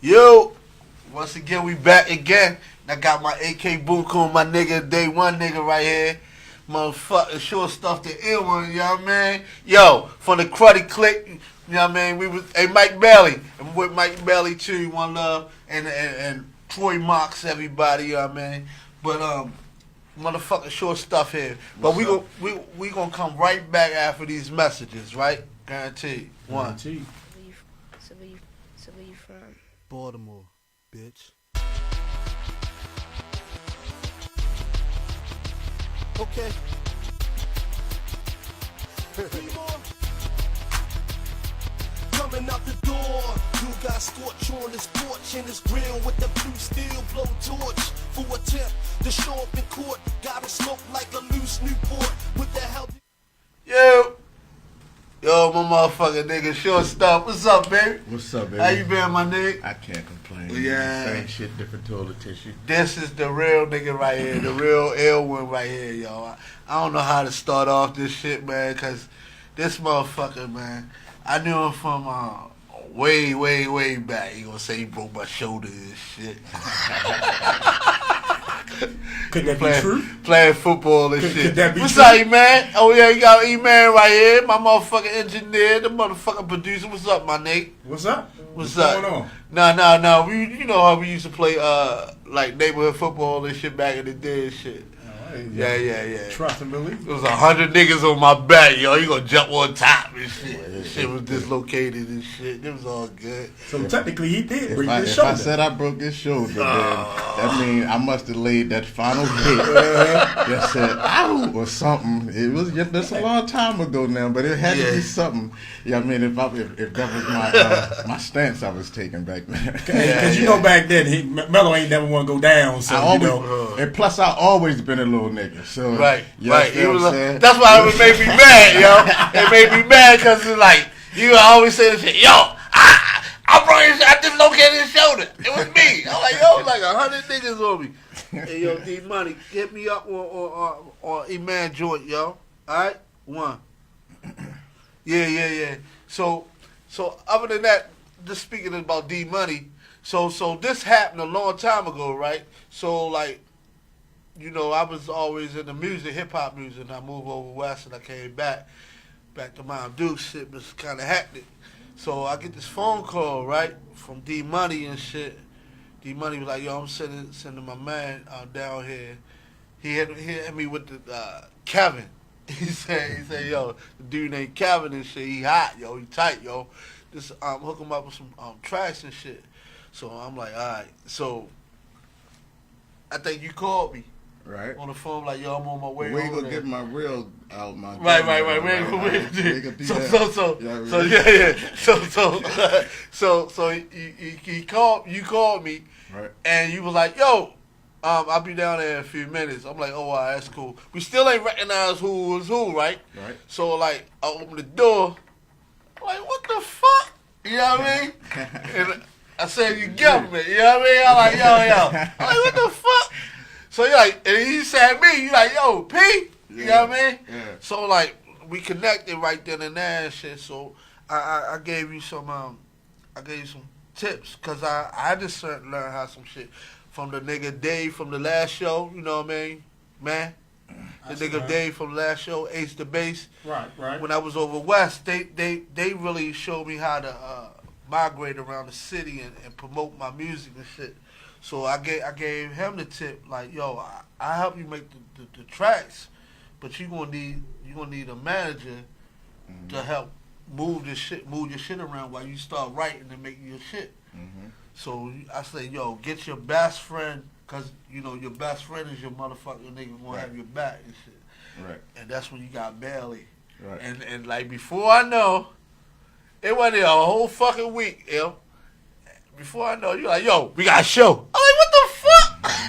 Yo, once again we back again. I got my AK Boom, my nigga, day one nigga right here. Motherfucker, short stuff the ill one, you know what I mean? Yo, from the Cruddy Click, you know what I mean? We was Mike Bailey. I'm with Mike Bailey too, one love, and Troy Mox, everybody, you know what I mean? But motherfucker, short stuff here. But we gonna come right back after these messages, right? Guaranteed. One. Guaranteed. So where you from? Baltimore, bitch. Okay. Coming out the door, you got scorch on his porch and his grill with the blue steel blow torch. For a tip to show up in court, gotta smoke like a loose Newport. What the hell? Yo, my motherfucking nigga, short stuff. What's up, baby? What's up, baby? How you been, my nigga? I can't complain. Yeah. Same shit, different toilet tissue. This is the real nigga right here, the real ill one right here, yo. I don't know how to start off this shit, man, because this motherfucker, man, I knew him from way back. He gonna say he broke my shoulder and shit. Could that be true? Playing football and shit. Could that be What's true? up, E-Man? Oh, yeah, you got E-Man right here. My motherfucking engineer, the motherfucking producer. What's up, my nigga? What's up? What's going up? on? No. You know how we used to play like neighborhood football and shit back in the day and shit. Yeah. Trust and believe. There was 100 niggas on my back, yo. You gonna jump on top and shit. Shit was dislocated and shit. It was all good. So technically, he did break his If shoulder. I said I broke his shoulder, then that means I must have laid that final hit that said ow or something. It was that's a long time ago now, but it had to be something. Yeah, I mean, if that was my stance I was taking back then. Because you know back then, Mello ain't never want to go down. So and plus I always been a little nigga. So right. He was that's why it made me mad, yo. It made me mad because it's like you always say this shit, yo. I broke his, I dislocated his shoulder. It was me. I'm like, yo, like 100 niggas on me. Hey, yo, D Money, hit me up on E-Man joint, yo. All right, one. Yeah. So other than that, just speaking about D Money. So this happened a long time ago, right? So like, you know, I was always in the music, hip hop music. And I moved over west, and I came back to Mount Duke. Shit was kind of hectic. So I get this phone call, right, from D Money and shit. D Money was like, yo, I'm sending my man down here. He hit me with the Kevin. He said, yo, the dude named Kevin and shit. He hot, yo. He tight, yo. Just hook him up with some tracks and shit. So I'm like, all right. So I think you called me. Right. On the phone, like, yo, I'm on my way. We ain't gonna get my real out, my right. So he called. You called me, right? And you was like, yo, I'll be down there in a few minutes. I'm like, oh, all right, that's cool. We still ain't recognize who was who, right? Right. So like, I open the door. I'm like, what the fuck? You know what I mean? And I said, you government. You know what I mean? I'm like, yo. I'm like, what the fuck? So you like, and he said me, you like, yo, P, you know what I mean? Yeah. So like, we connected right then and there and shit. So I gave you some tips, cause I had to learn how some shit from the nigga Dave from the last show. You know what I mean, man? The nigga Dave from the last show, Ace the Bass. Right. When I was over west, they really showed me how to migrate around the city and promote my music and shit. So I gave him the tip, like, yo, I help you make the tracks, but you gonna need a manager to help move your shit around while you start writing and making your shit. Mm-hmm. So I say, yo, get your best friend, cause you know your best friend is your motherfucking nigga gonna have your back and shit. Right. And that's when you got Bailey. Right. And like before I know, it went in a whole fucking week, yo. Before I know, you're like, yo, we got a show. I'm like, what the fuck?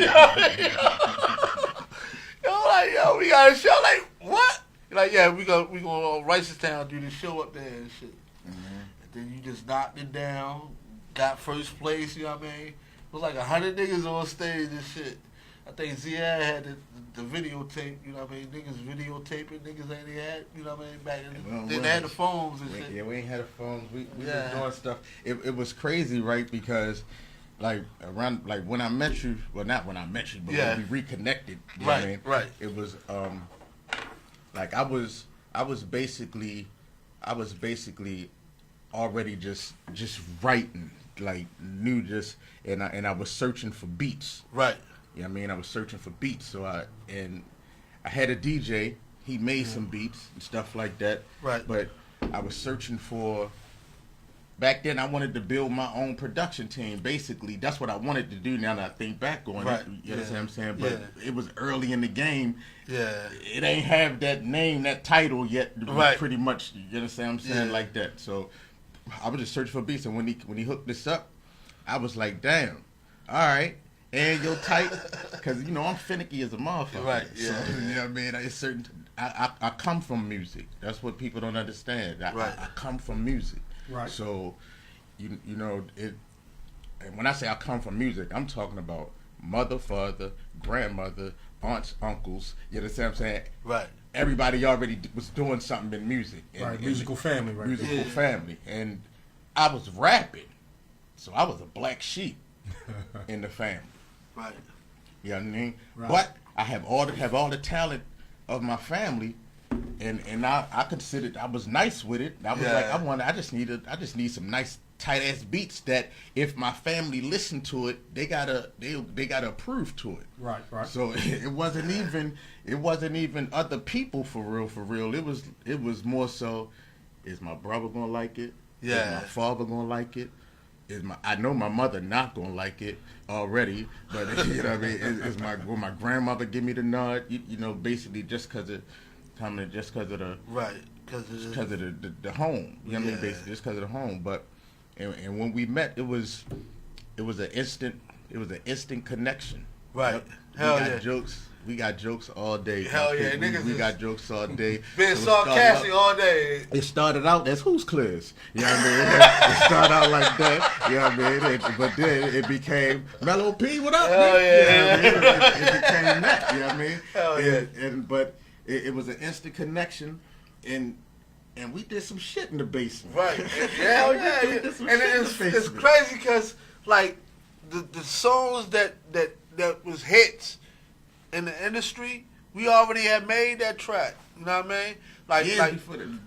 Yo, we got a show. Like, what? You're like, yeah, we gonna Ricerstown do the show up there and shit. Mm-hmm. And then you just knocked it down, got first place. You know what I mean? It was like 100 niggas on stage and shit. I think Zia had the videotape. You know what I mean? Niggas videotaping. Niggas ain't had. You know what I mean? Back then, they had the phones and shit. Yeah, we ain't had the phones. We was doing stuff. It was crazy, right? Because like around like when I met you, well, not when I met you, but when we reconnected. You know what I mean? Right. It was like I was basically already just writing, like and I was searching for beats. Right. You know what I mean? I was searching for beats. So I had a DJ. He made some beats and stuff like that. Right. But I was searching for. Back then, I wanted to build my own production team. Basically, that's what I wanted to do. Now that I think back on it, you understand what I'm saying? But it was early in the game. Yeah. It ain't have that name, that title yet. Right. Pretty much, you understand what I'm saying? Like that. So I was just searching for beats, and when he hooked this up, I was like, damn, all right. And you're tight, because I'm finicky as a motherfucker. Right. Yeah. So, you know what I mean? It's certain. I come from music. That's what people don't understand. I come from music. Right. So, you know it. And when I say I come from music, I'm talking about mother, father, grandmother, aunts, uncles. You understand what I'm saying? Right. Everybody already was doing something in music. Right. Musical family. Right. Musical family, and I was rapping, so I was a black sheep in the family. Right. You know what I mean? Right. But I have all the talent of my family. And I considered I was nice with it. I was like I just need some nice tight ass beats that if my family listened to it, they gotta approve to it. Right. So it wasn't even other people for real. It was more so, is my brother gonna like it? Yeah. Is my father gonna like it? I know my mother not gonna like it already, but you know what I mean? Will my grandmother give me the nod? Basically just because of the because of the home. You know what I mean? Basically, just because of the home. But and when we met, it was an instant connection. Right. Yep. Hell yeah. Jokes. We got jokes all day. Hell yeah, niggas. We got jokes all day. Being sarcastic all day. It started out as who's clears. You know what I mean? It started out like that. You know what I mean? But then it became Mello P. What up? Hell yeah. You know what I mean? It became that. You know what I mean? Hell yeah. But it was an instant connection, and we did some shit in the basement. Right. Hell yeah. And it's crazy because like the songs that was hits in the industry, we already had made that track. You know what I mean? Like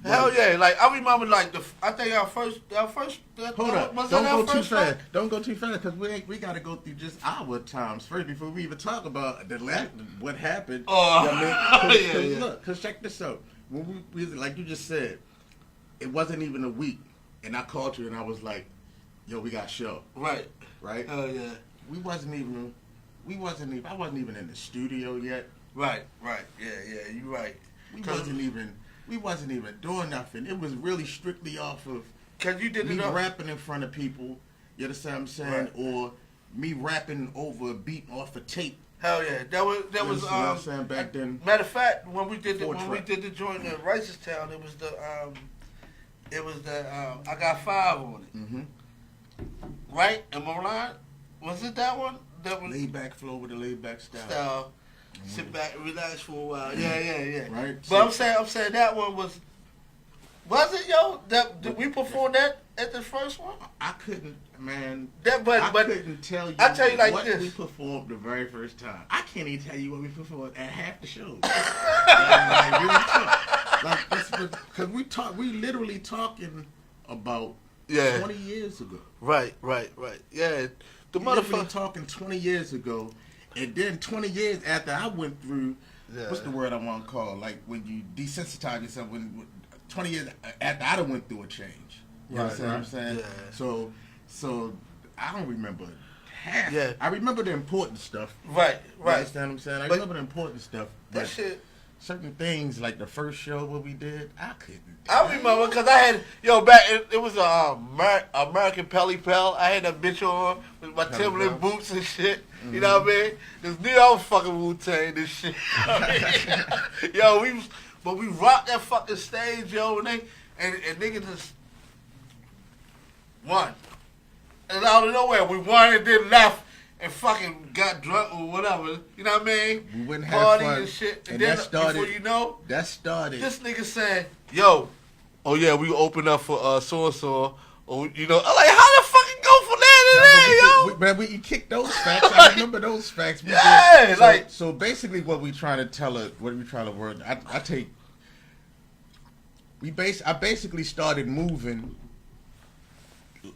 hell yeah. Like I remember I think our first hold up. Don't go too fast. Don't go too fast because we got to go through just our times first before we even talk about what happened. Oh, you know what I mean? Cause look, cause check this out. When we like you just said, it wasn't even a week, and I called you and I was like, "Yo, we got a show." Right. Hell yeah. I wasn't even in the studio yet. Right. Yeah. You right. We wasn't even doing nothing. It was really strictly off of me rapping in front of people. You understand what I'm saying? Right. Or me rapping over a beat off a tape. Hell yeah, that was. You know what I'm saying back then. Matter of fact, when we did the joint in Ricestown, it was the I Got Five on it. Mm-hmm. Right? Am I lying? Was it that one? That was laid back flow with a laid back style. Mm-hmm. Sit back and relax for a while. Yeah. Right. But I'm saying that one was it, yo? Did we perform that at the first one? I couldn't, man. I couldn't tell you. I tell you like what this. We performed the very first time. I can't even tell you what we performed at half the shows. Because we literally talking about 20 years ago. Right. Yeah. The motherfucker talking 20 years ago, and then 20 years after I went through, what's the word I want to call? Like when you desensitize yourself, when 20 years after I done went through a change. You understand what I'm saying? Yeah. So I don't remember half. Yeah. I remember the important stuff. Right. You understand what I'm saying? I remember the important stuff. That shit. Certain things like the first show what we did, I couldn't. I remember because I had back. It was American Pelly Pell. I had that bitch on with my Timberland boots and shit. Mm-hmm. You know what I mean? This New York fucking Wu-Tang this shit. We rocked that fucking stage, yo, and niggas just won. And out of nowhere, we won and then left. and fucking got drunk or whatever. You know what I mean? We wouldn't have Party fun. and shit. And then that started. before you know, That started. this nigga said, "Yo, oh yeah, we open up for so and so." Or you know, I'm like, how the fuck it go from there to there, yo? We kicked those facts. I remember those facts. We Yeah, did. like so basically, what we trying to tell it, what we trying to word. I take. I basically started moving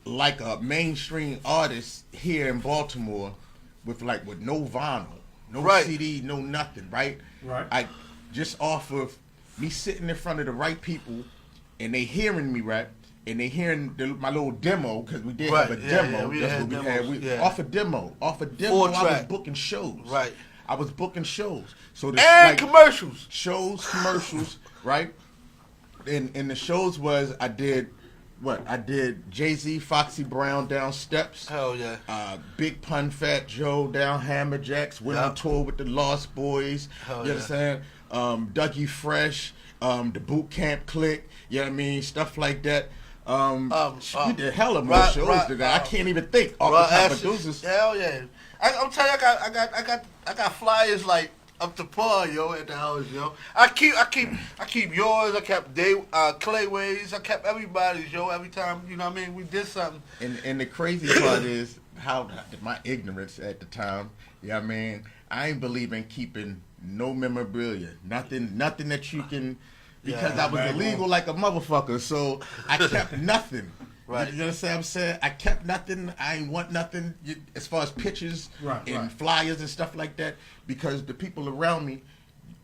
like a mainstream artist here in Baltimore, with no vinyl, no Right. CD, no nothing. Right. I just off of me sitting in front of the right people, and they hearing me rap. And they hearing my little demo, because we did have a demo. we That's had what we demos, had. yeah. Off a demo, I was booking shows. Right. I was booking shows. So and commercials. Shows, commercials, right? And the shows was I did Jay-Z, Foxy Brown down Steps. Hell yeah. Big Pun Fat Joe down Hammerjacks. Went on tour with the Lost Boys. Hell you understand? Dougie Fresh, the Boot Camp Click. You know what I mean? Stuff like that. We did hella more shows than that. I can't even think off the top of those. Hell yeah! I'm telling you, I got flyers like up to par, yo, at the house, yo. I keep yours. I kept Clayways. I kept everybody's, yo. Every time, you know what I mean, we did something. And the crazy part is how my ignorance at the time. You know what I mean? I ain't believe in keeping no memorabilia. Nothing that you can. Because I was illegal like a motherfucker, so I kept nothing. Right. You understand what I'm saying? I kept nothing. I ain't want nothing as far as pictures and flyers and stuff like that, because the people around me,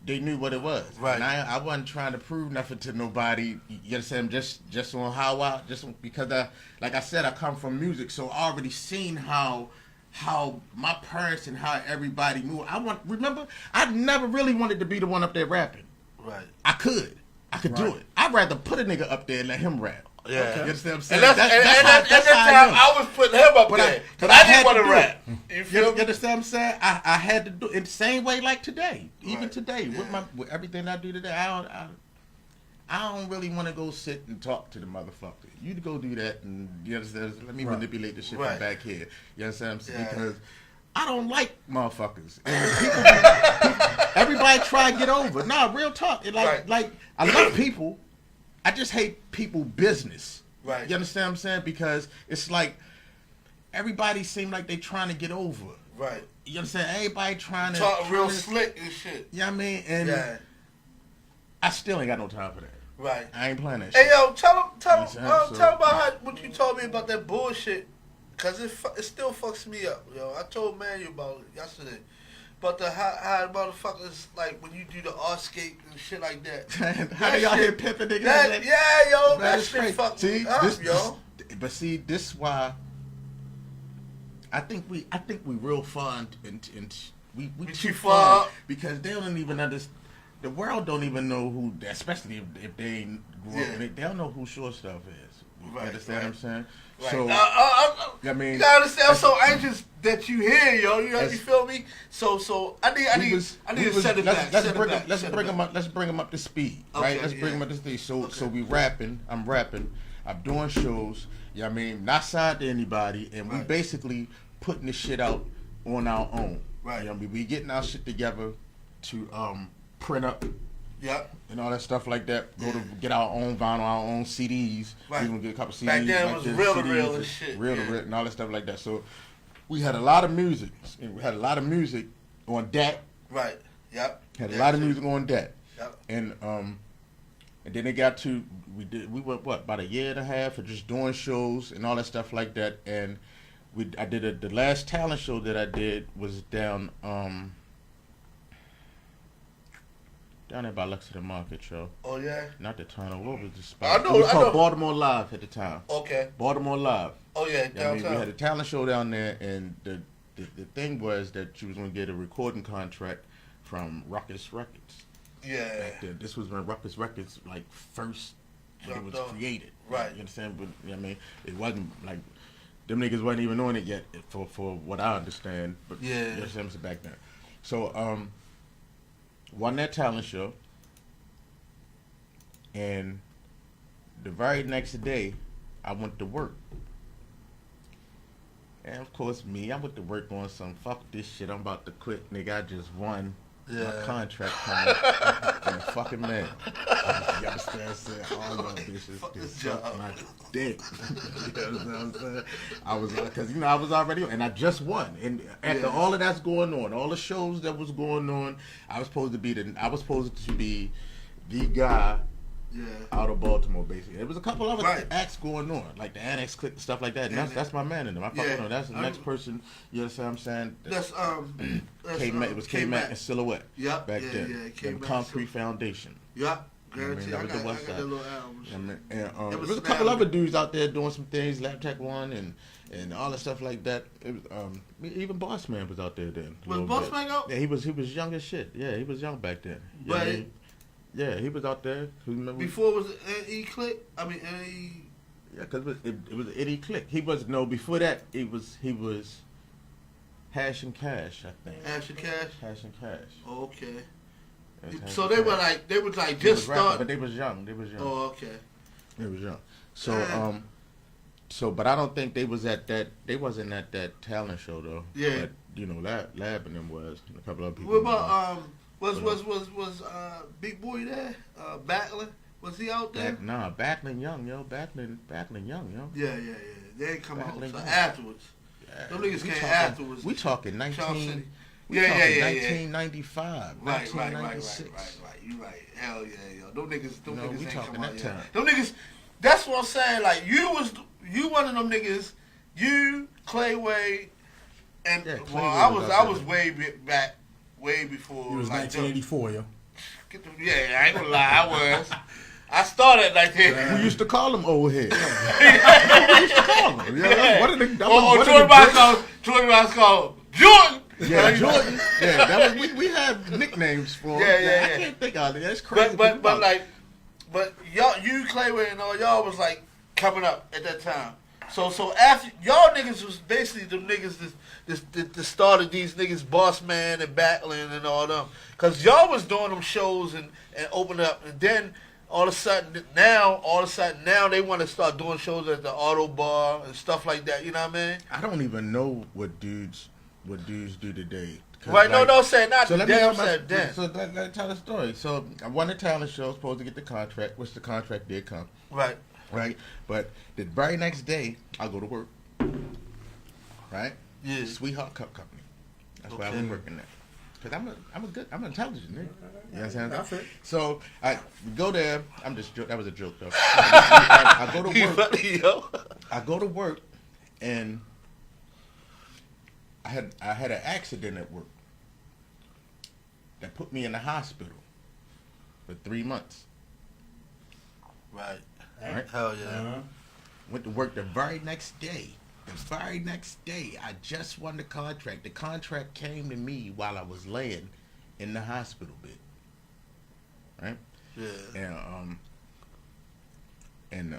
they knew what it was. Right. And I wasn't trying to prove nothing to nobody. You understand? Just on how because like I said, I come from music, so I already seen how my parents and how everybody moved. Remember, I never really wanted to be the one up there rapping. Right. I could do it. I'd rather put a nigga up there and let him rap. Yeah. Okay. You understand what I'm saying? And at that time, I was putting him up there. Because I didn't want to rap. You feel me? You understand what I'm saying? I had to do it the same way like today. Even today. Yeah. With everything I do today, I don't really want to go sit and talk to the motherfucker. You go do that, and you understand? Let me manipulate the shit from back here. You understand what I'm saying? Yeah. Because I don't like motherfuckers. And people, everybody try to get over. Nah, real talk. Like I love people. I just hate people business. Right. You understand what I'm saying? Because it's like everybody seem like they trying to get over. Right. You understand? Everybody trying to talk real slick and shit. You know what I mean? And I still ain't got no time for that. Right. I ain't playing that shit. Hey yo, tell so, about what you told me about that bullshit. Cause it still fucks me up, yo. I told Manuel about it yesterday. But how motherfuckers, like, when you do the R-skate and shit like that. How they out here pimping niggas? Yeah, yo, that shit shit fucked me up, yo. But see, this why I think we real fun and we too far because they don't even understand. The world don't even know who, especially if they ain't grew up, they don't know who Short Stuff is. You understand what I'm saying? Right. So, I mean, you gotta understand. I'm so anxious that you here, yo. You feel me? So I need to set it back. Let's bring them up to speed, right? Let's bring them up to speed. So we rapping. I'm rapping. I'm doing shows. You know what I mean? Not signed to anybody, and we basically putting this shit out on our own. Right. You know what I mean? We getting our shit together to print up. Yep. And all that stuff like that. Go to get our own vinyl, our own CDs. Right. We gonna get a couple CDs. Back then it was real to real and shit. Real to real and all that stuff like that. So we had a lot of music. We had a lot of music on that. Right. Yep. Had a lot of music on that. Yep. And then it got to we went about a year and a half of just doing shows and all that stuff like that. And I did the last talent show that I did was down there by Lexington Market, yo. Oh yeah. Not the tunnel. What was the spot? I know. It was called Baltimore Live at the time. Okay. Baltimore Live. Oh yeah, downtown. I mean, we had a talent show down there, and the thing was that you was gonna get a recording contract from Ruckus Records. Yeah. This was when Ruckus Records first it was created. Right. You understand? But you know what I mean, it wasn't like them niggas wasn't even on it yet for what I understand. But yeah. You understand back then. So won that talent show, and the very next day I went to work, And of course, me, I went to work on some fuck this shit. I'm about to quit, nigga. I just won my contract coming. I'm fucking mad. You understand? I said, all my bitches can suck my dick. You know what I'm saying? I was, because, I was already, and I just won. And after all of that's going on, all the shows that was going on, I was supposed to be the guy out of Baltimore, basically. There was a couple other acts going on, like the Annex Click and stuff like that. And that's my man in them. I fucking know. That's the next person. You understand what I'm saying? That's K-Mac. It was K-Mac and Silhouette. Yep. Back then. And Concrete Foundation. Yep. Guaranteed. I got that little album. There was a couple other dudes out there doing some things. Lap Tech One and all that stuff like that. It was even Boss Man was out there then. Was Boss Man out? Yeah, he was young as shit. Yeah, he was young back then. But yeah, he was out there. Before it was N.E. Click? I mean, N.E. Yeah, because it was N.E. Click. He was, before that, he was Hash and Cash, I think. Hash and Cash? Hash and Cash. Oh, okay. So they were just starting. But they was young. Oh, okay. They was young. So, but I don't think they wasn't at that talent show, though. Yeah. But, Lab and them was, and a couple other people. What about, was Big Boy there? Backlund? Was he out there? Backlund young, yo. Backlund young, yo. Yeah. They ain't come out until afterwards. Them niggas came afterwards. We talking 1995, Right. 1996. Right. You right. Hell yeah, yo. Them niggas we ain't talking come out that yet. time. Them niggas, that's what I'm saying. Like, you one of them niggas, you, Clay Wade, and, I was way back, way before. You was like 1984, yo. I ain't gonna lie, I was. I started like that. We used to call them old heads. We used to call them. Yeah. What are the? Jordan Ross called Jordan. Yeah, Jordan. Yeah, that was we had nicknames for him. Yeah. I can't think of it. That's crazy. But y'all, you, Clayway, and all y'all was like coming up at that time. So after y'all niggas was basically the niggas that started these niggas, Boss Man and Backlund and all them, cause y'all was doing them shows and open up, and then all of a sudden now they want to start doing shows at the Auto Bar and stuff like that. You know what I mean? I don't even know what dudes do today. Right? Like, no, say not so today. I'm saying then. So let tell the story. So I won a talent show, supposed to get the contract, which the contract did come. Right. But the very next day, I go to work. Right? Yeah. Sweetheart Cup Company. That's where I was working at. Because I'm intelligent, nigga. You know what I'm saying? So I go there. That was a joke, though. I go to work. I go to work, and I had an accident at work that put me in the hospital for 3 months. Right. Hell yeah. Went to work the very next day. I just won the contract. The contract came to me while I was laying in the hospital bed. Right? Yeah. And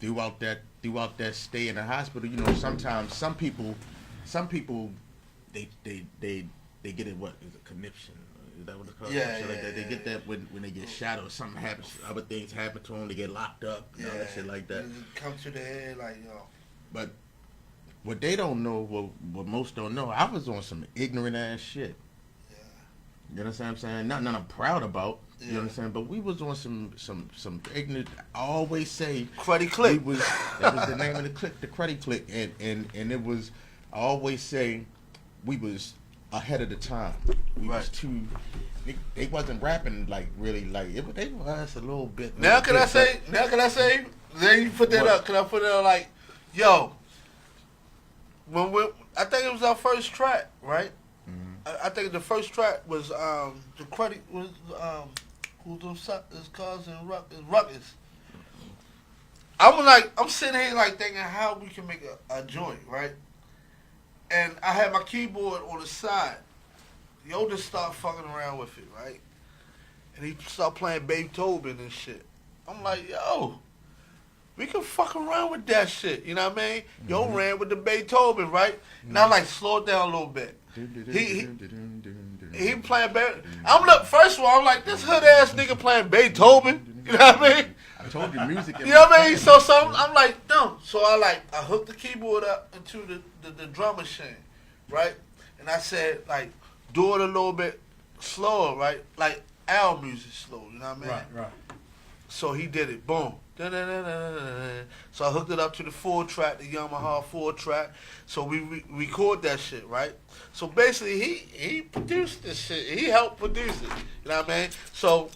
throughout that stay in the hospital, you know, sometimes some people they get it. What is a conniption? Is that what it's called? Yeah, like that. They get that when they get shot or something happens. Other things happen to them. They get locked up. And all that shit like that. It comes to the head like yo. But what they don't know, what most don't know, I was on some ignorant ass shit. Yeah. You understand what I'm saying? Nothing I'm proud about. You know what I'm saying? But we was on some ignorant. I always say Cruddy Click. That was the name of the click, the Cruddy Click, and it was. I always say we was ahead of the time. We was too. They wasn't rapping like really like it. They was a little bit. Now can I say? Then you put that what? up. Can I put it up like, yo? I think it was our first track, right? Mm-hmm. I think the first track was the Cruddy was who's those cars and Ruckus. I'm sitting here like thinking how we can make a joint, right? And I had my keyboard on the side. Yo just start fucking around with it, right? And he start playing Beethoven and shit. I'm like, yo, we can fuck around with that shit. You know what I mean? Mm-hmm. Yo ran with the Beethoven, right? Mm-hmm. And I like slow it down a little bit. He playing Beethoven. First of all, I'm like, this hood ass nigga playing Beethoven. You know what I mean? I told you music. You know what I mean? So I'm like, no. So I hooked the keyboard up into the drum machine, right? And I said, like, do it a little bit slower, right? Like our music slow, you know what I mean? Right. So he did it. Boom. So I hooked it up to the 4-track, the Yamaha 4-track. So we record that shit, right? So basically, he produced this shit. He helped produce it. You know what I mean? So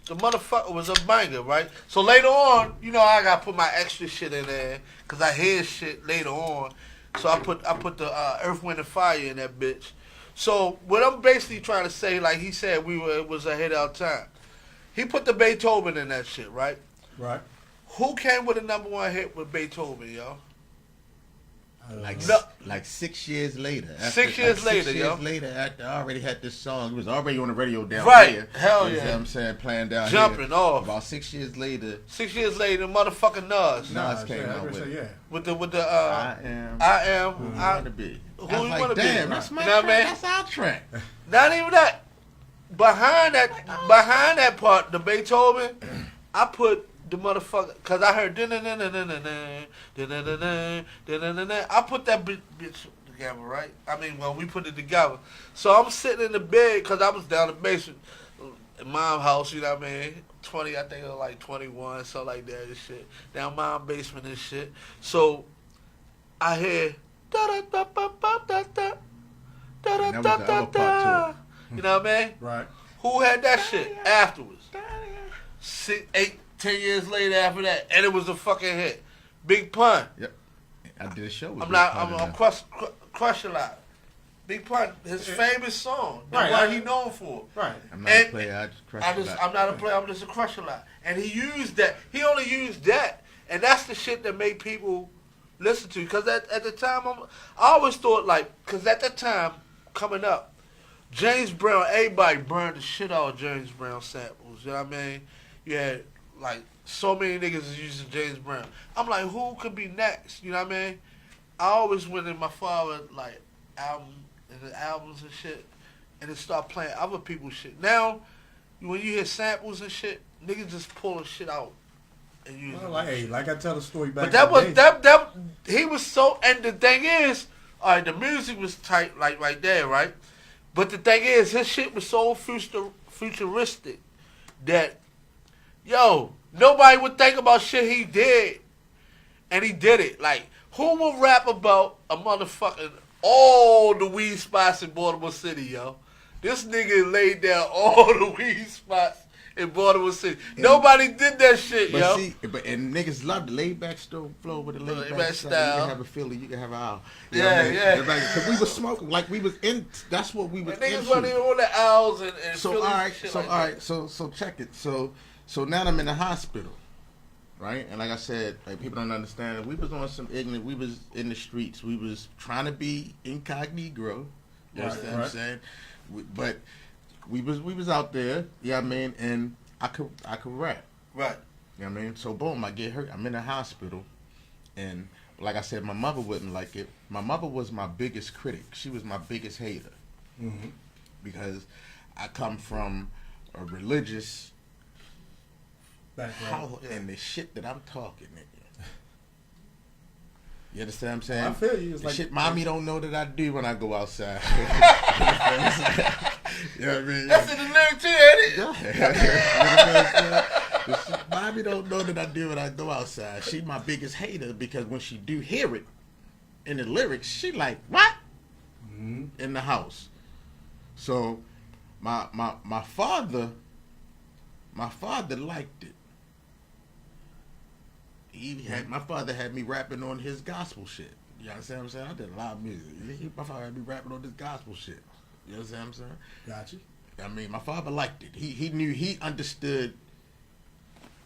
the motherfucker was a banger, right? So later on, you know, I got to put my extra shit in there because I hear shit later on. So I put the Earth, Wind, and Fire in that bitch. So what I'm basically trying to say, like he said, it was ahead of our time. He put the Beethoven in that shit, right? Right. Who came with a #1 hit with Beethoven, yo? Like 6 years later. 6 years later, 6 yo. years later, after I already had this song. It was already on the radio down Right. here. Hell You know yeah. what I'm saying? Playing down Jumping here. off. About 6 years later. 6 years later, motherfucking Nas. Nas came out with yeah. With the I am I to be. Who I was you like, wanna be? damn, that's my You know what I track. mean? That's our track. Not even that. Behind that part, the Beethoven, I put the motherfucker, cause I heard I put that bitch together, right? I mean, well, we put it together. So I'm sitting in the bed, cause I was down the basement in mom's house, you know what I mean? 20, I think it was like 21, something like that and shit. Down mom's basement and shit. So I hear da-da-da-da-da-da-da. Da-da-da-da-da. You know what I mean? Right. Who had that shit afterwards? 6, 8, 10 years later after that, and it was a fucking hit. Big Pun. Yep. I did a show with I'm Crush a Lot. Big Pun, his famous song. That's what he known for. Right. I'm not a player. I just crush a lot. I'm not a player. I'm just a Crush a Lot. And he used that. He only used that, and that's the shit that made people listen to. Because at the time, I always thought because at that time coming up, James Brown, everybody burned the shit out of James Brown samples. You know what I mean? You had so many niggas is using James Brown. I'm like, who could be next? You know what I mean? I always went in my father albums and shit, and then start playing other people's shit. Now, when you hear samples and shit, niggas just pulling shit out and using. Well, like I tell the story back. But that he was so. And the thing is, all right, the music was tight, like right there, right. But the thing is, his shit was so futuristic that, yo, nobody would think about shit he did, and he did it. Like, who will rap about a motherfucking all the weed spots in Baltimore City, yo? This nigga laid down all the weed spots in Baltimore City. Yeah. Nobody did that shit, But yo. see, and niggas love the laid back flow with the laid back style. style. You can have a Philly, you can have an owl. Yeah. Because we was smoking, like we was in. That's what we was And niggas into. wasn't even on the owls and So Philly all right, shit so like all that. right, so check it. So now I'm in the hospital, right? And like I said, like people don't understand. We was on some ignorant. We was in the streets. We was trying to be incognito. You understand what I'm saying? But we was out there. Yeah, I mean, and I could rap. Right. You know what I mean? So boom, I get hurt. I'm in the hospital, and like I said, my mother wouldn't like it. My mother was my biggest critic. She was my biggest hater. Mm-hmm. Because I come from a religious background. and the shit that I'm talking, nigga. You understand what I'm saying? I feel you. It's the like shit mommy don't know that I do when I go outside. You know what I mean? That's in the lyric too, ain't it? Yeah. The shit mommy don't know that I do when I go outside. She my biggest hater because when she do hear it in the lyrics, she like, what? Mm-hmm. In the house. So my father liked it. My father had me rapping on his gospel shit. You understand what I'm saying? I did a lot of music. My father had me rapping on this gospel shit. You understand what I'm saying? Got you. I mean, my father liked it. He knew, he understood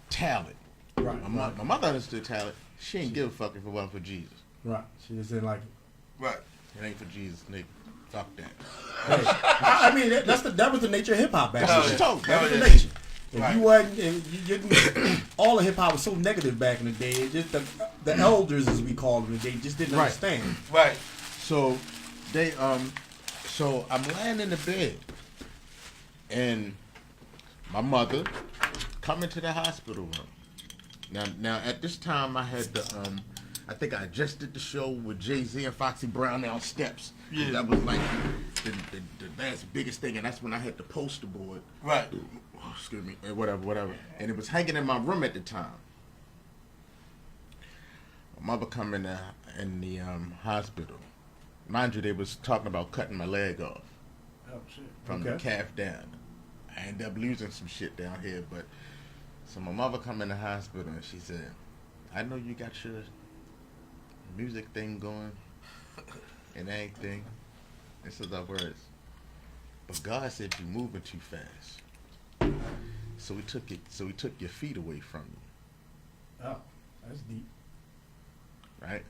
talent. Right. My mother understood talent. She ain't give a fuck if it wasn't for Jesus. Right. She just didn't like it. Right. It ain't for Jesus, nigga. Fuck that. Hey, I mean, that was the nature of hip hop back That's what then. she told me. That was the yeah. nature. If Right. you wasn't, all of hip hop was so negative back in the day. It just the elders, as we call them, they just didn't Right. understand. Right. So they so I'm laying in the bed and my mother come into the hospital room. Now at this time I had the I think I just did the show with Jay-Z and Foxy Brown on Steps. Yeah. That was like the last biggest thing, and that's when I had the poster board. Right. Oh, excuse me, whatever. And it was hanging in my room at the time. My mother come in the hospital. Mind you, they was talking about cutting my leg off Oh shit. from the calf down. I ended up losing some shit down here, but so my mother come in the hospital and she said, "I know you got your music thing going and everything." This is our words. But God said you're moving too fast. So he took your feet away from you. Oh, that's deep. Right?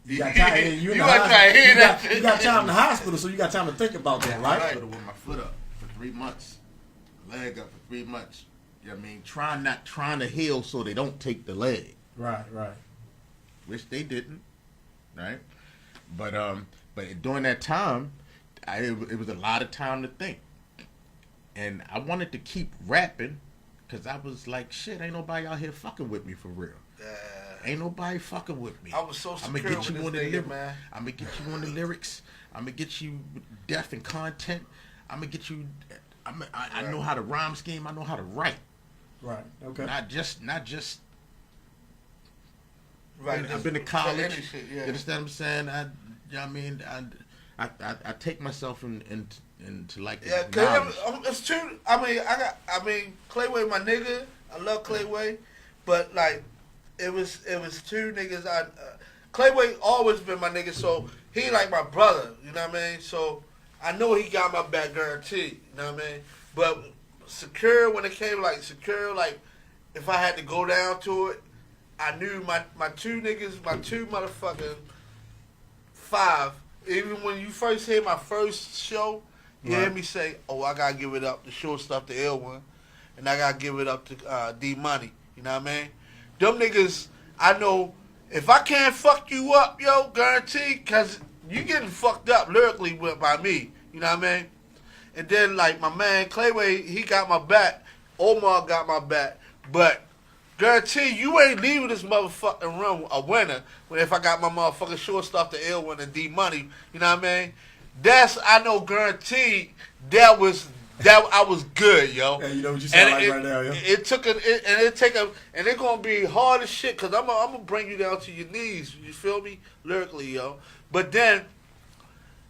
You got time. You got time in the hospital, so you got time to think about that, right? Hospital with my foot up for 3 months, leg up for 3 months. You know what I mean? Trying to heal so they don't take the leg. Right. Which they didn't, right? But during that time, it was a lot of time to think, and I wanted to keep rapping because I was like, shit, ain't nobody out here fucking with me for real. Ain't nobody fucking with me. I was so I'm secure gonna get you with on the this nigga, lyrics. man. I'm gonna get you on the lyrics. I'm gonna get you deaf and content. I'm gonna get you. I know how to rhyme scheme. I know how to write. Right. Okay. Not just. Right. I've been to college. Shit, yeah. You understand what I'm saying? You know what I mean? I take myself into like Yeah, knowledge. cause it's true. I mean, Clayway, my nigga. I love Clayway, but like, it was two niggas. Clayway always been my nigga, so he like my brother. You know what I mean? So I know he got my back guaranteed. You know what I mean? But Secure, when it came like Secure, like if I had to go down to it, I knew my two niggas, my two motherfucking five. Even when you first hear my first show, you hear me say, "Oh, I gotta give it up to Short Stuff, the Ill One, and I gotta give it up to D Money." You know what I mean? Them niggas, I know if I can't fuck you up, yo, guaranteed, cause you getting fucked up lyrically by me. You know what I mean? And then like my man Clayway, he got my back. Omar got my back, but guarantee you ain't leaving this motherfucking room a winner when if I got my motherfucking Short Stuff, the Ill One, and D Money. You know what I mean? That's I know guaranteed that I was good, yo. Yeah, you know what you sound like right now, yo. And it's gonna be hard as shit because I'm gonna bring you down to your knees. You feel me? Lyrically, yo. But then,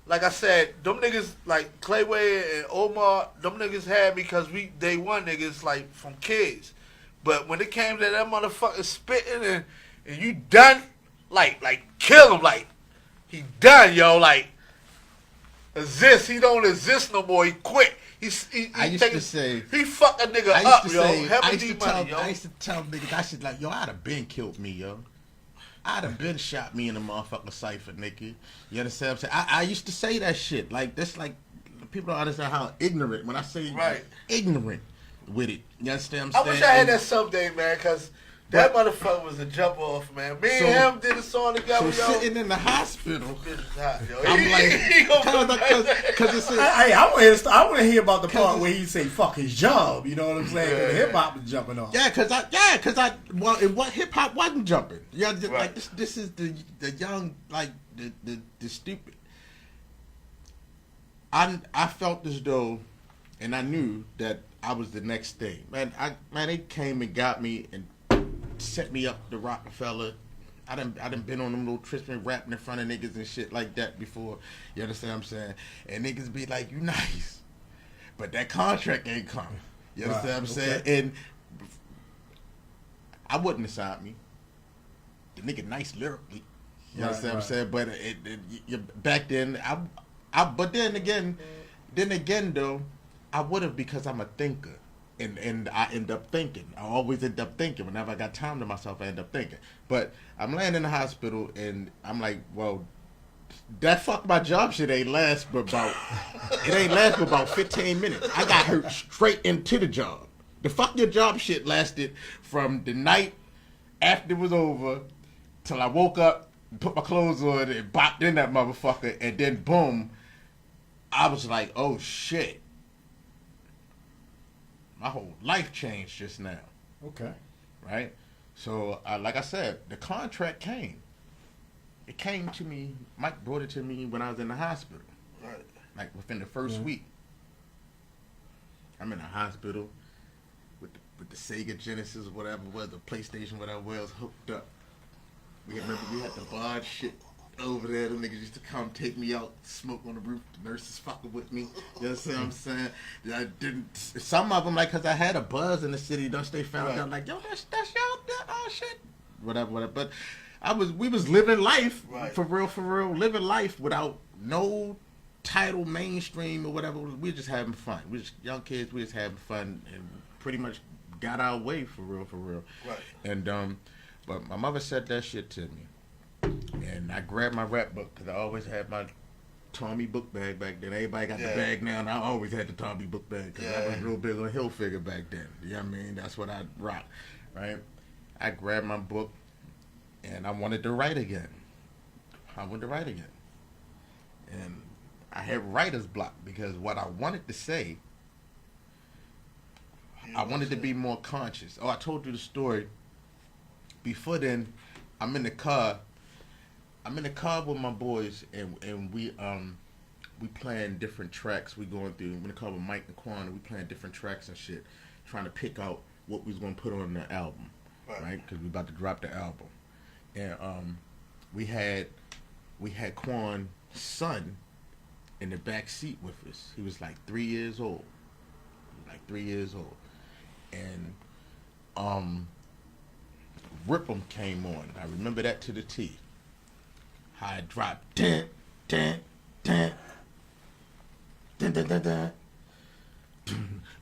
like I said, them niggas like Clayway and Omar, them niggas had me because they one niggas like from kids. But when it came to that motherfucker spitting and you done, like kill him, like he done, yo, like exist. He don't exist no more. He quit. He I used to say he fucked a nigga I up, used to yo. say Have I a used D to Money, yo. tell I used to tell niggas I should like yo I'd have been killed me, yo. I'd have been shot me in the motherfucking cipher, nigga. You understand what I'm saying? I used to say that shit. Like this, like people don't understand how ignorant when I say ignorant with it. You understand what I'm saying? I wish I had that someday, man, because that motherfucker was a jump off, man. Me and him did a song together, so yo. sitting in the hospital, Bitch is hot, yo. I'm like, because it's Hey, I want to hear about the part where he say "fuck his job." You know what I'm saying? Yeah. Hip hop is jumping off. What hip hop wasn't jumping. Yeah, Right. like this is the young, like the stupid. I felt as though, and I knew that I was the next thing. Man, they came and got me and set me up to Rockefeller. I done been on them little trips and rapping in front of niggas and shit like that before. You understand what I'm saying? And niggas be like, you nice, but that contract ain't coming. You understand what I'm saying? And I wouldn't have signed me. The nigga nice lyrically. You understand what I'm saying? But back then, but then again though, I would have because I'm a thinker. And I end up thinking. I always end up thinking. Whenever I got time to myself, I end up thinking. But I'm laying in the hospital, and I'm like, well, that fuck my job shit ain't last but about 15 minutes. I got hurt straight into the job. The fuck your job shit lasted from the night after it was over till I woke up, put my clothes on, and bopped in that motherfucker, and then boom, I was like, oh shit. My whole life changed just now. Okay. right? So, like I said, the contract came. It came to me. Mike brought it to me when I was in the hospital. Right. Like within the first week. I'm in the hospital with the Sega Genesis or whatever it was, the PlayStation, whatever it was, hooked up. Remember we had the bar shit over there. The niggas used to come take me out, smoke on the roof. The nurses fucking with me. You know what I'm saying? I didn't. Some of them, like, cause I had a buzz in the city. They found out like, yo, that's y'all, oh shit, whatever. But we was living life for real, living life without no title, mainstream or whatever. We just having fun. We just young kids. We just having fun and pretty much got our way for real. Right. And but my mother said that shit to me. And I grabbed my rap book because I always had my Tommy book bag back then. Everybody got the bag now, and I always had the Tommy book bag because I was real big on Hilfiger back then. You know what I mean? That's what I rocked, right? I grabbed my book, and I wanted to write again. And I had writer's block because what I wanted to say, I wanted to be more conscious. Oh, I told you the story. Before then, I'm in the car with my boys, and we playing different tracks. We going through. I'm in the car with Mike and Quan, and we playing different tracks and shit, trying to pick out what we was gonna put on the album, right? Because we about to drop the album, and we had Quan's son in the back seat with us. He was like 3 years old, and Rip'em came on. I remember that to the T. How it dropped, dun, dun, dun, dun, dun, dun, dun.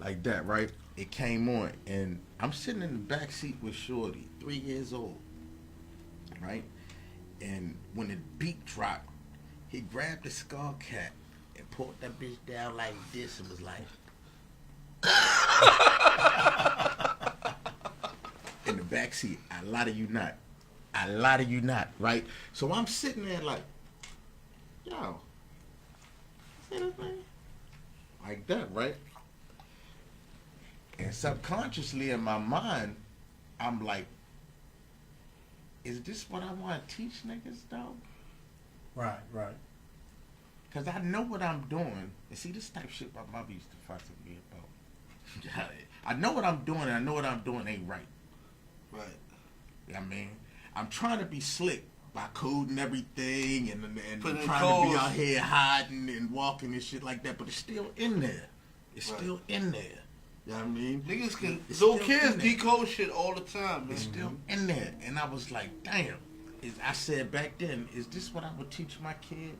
Like that, right? It came on, and I'm sitting in the back seat with Shorty, 3 years old, right? And when the beat dropped, he grabbed the skull cap and pulled that bitch down like this and was like, in the back seat. I lie to you not, right? So I'm sitting there like, yo, see this thing? Like that, right? And subconsciously in my mind, I'm like, is this what I want to teach niggas, though? Right. Because I know what I'm doing. And see, this type of shit my mother used to fuss with me about. I know what I'm doing, and I know what I'm doing ain't right. Right. You know what I mean? I'm trying to be slick by coding everything and Putting trying codes. to be out here hiding and walking and shit like that, but it's still in there. Still in there. You know what I mean? Niggas can, It's little still kids in there. decode shit all the time, man. It's still in there. And I was like, damn. I said back then, is this what I would teach my kid?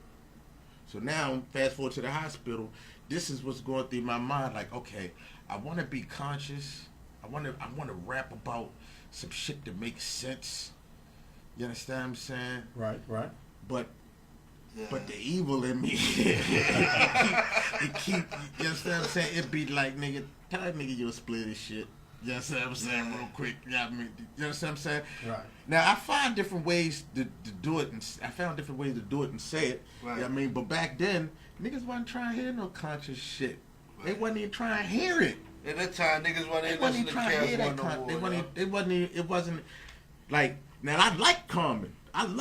So now, fast forward to the hospital, this is what's going through my mind. Like, okay, I want to be conscious. I want to rap about some shit that makes sense. You understand what I'm saying? Right. But the evil in me, it keep, you understand what I'm saying? It be like, nigga, tell that nigga you'll split his shit. You understand what I'm saying? Real quick. You know what I mean? You understand what I'm saying? Right. Now, I find different ways to do it, and I found different ways to do it and say it. Right. You know what I mean? But back then, niggas wasn't trying to hear no conscious shit. They wasn't even trying to hear it. At that time, niggas wasn't They even wasn't listening even to trying to hear Cash that One no more. it wasn't like, now I like Common.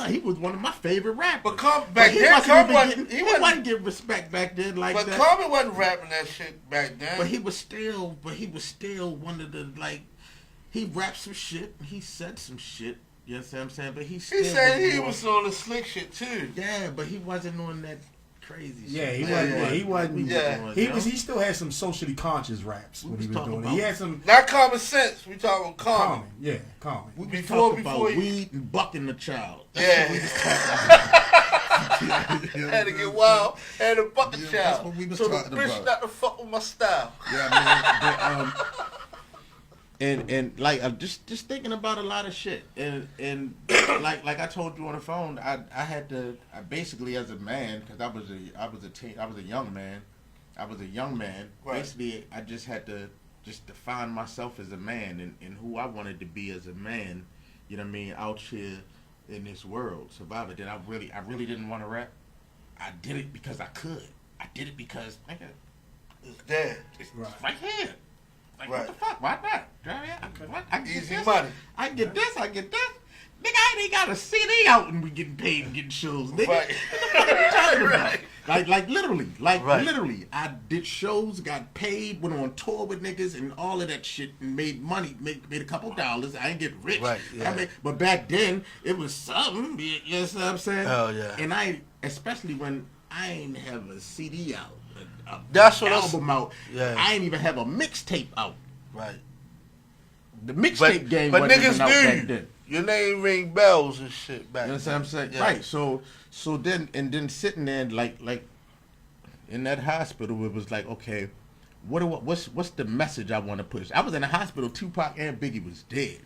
He was one of my favorite rappers. But back he then, wasn't Common even wasn't, he wasn't getting respect back then like but that. Common wasn't rapping that shit back then. But he was still one of the, like, he rapped some shit, he said some shit, you know what I'm saying? But he still He said he on- was on the slick shit too. Yeah, but he wasn't on that crazy Yeah, shit. he wasn't. Yeah. He still had some socially conscious raps We when was he was talking doing it. about- He had some Not Common Sense. We talking Common. common. Yeah, common. We was Before- talking before about you- weed and bucking the child. Yeah. Had to get wild. Had to buck a Yeah, child. that's what we was so the talking bitch about. not to fuck with my style. Yeah, I mean, but, and like I'm just thinking about a lot of shit, and like I told you on the phone, I basically, as a man, because I was a young man. Right. Basically, I just had to just define myself as a man and who I wanted to be as a man. You know what I mean? Out here in this world, survivor. Then I really didn't want to rap. I did it because I could. I did it because, nigga, It's dead. it's right here. Like, Right. what the fuck? Why not? I get Easy this, money. I get this. Nigga, I ain't got a CD out and we getting paid and getting shows, nigga. Right. What are you talking about? Like literally, Right. literally. I did shows, got paid, went on tour with niggas and all of that shit and made money, made a couple dollars. I ain't get rich. Right, yeah. I mean, but back then, it was something, you know what I'm saying? Hell yeah. And especially when I ain't have a CD out, That's what album out. Yeah. I ain't even have a mixtape out. Right. The mixtape game But wasn't niggas even out knew back you. then. Your name ring bells and shit back You know what I'm saying? Yeah. Right. So then sitting there like in that hospital, it was like, okay, what's the message I want to push? I was in the hospital. Tupac and Biggie was dead.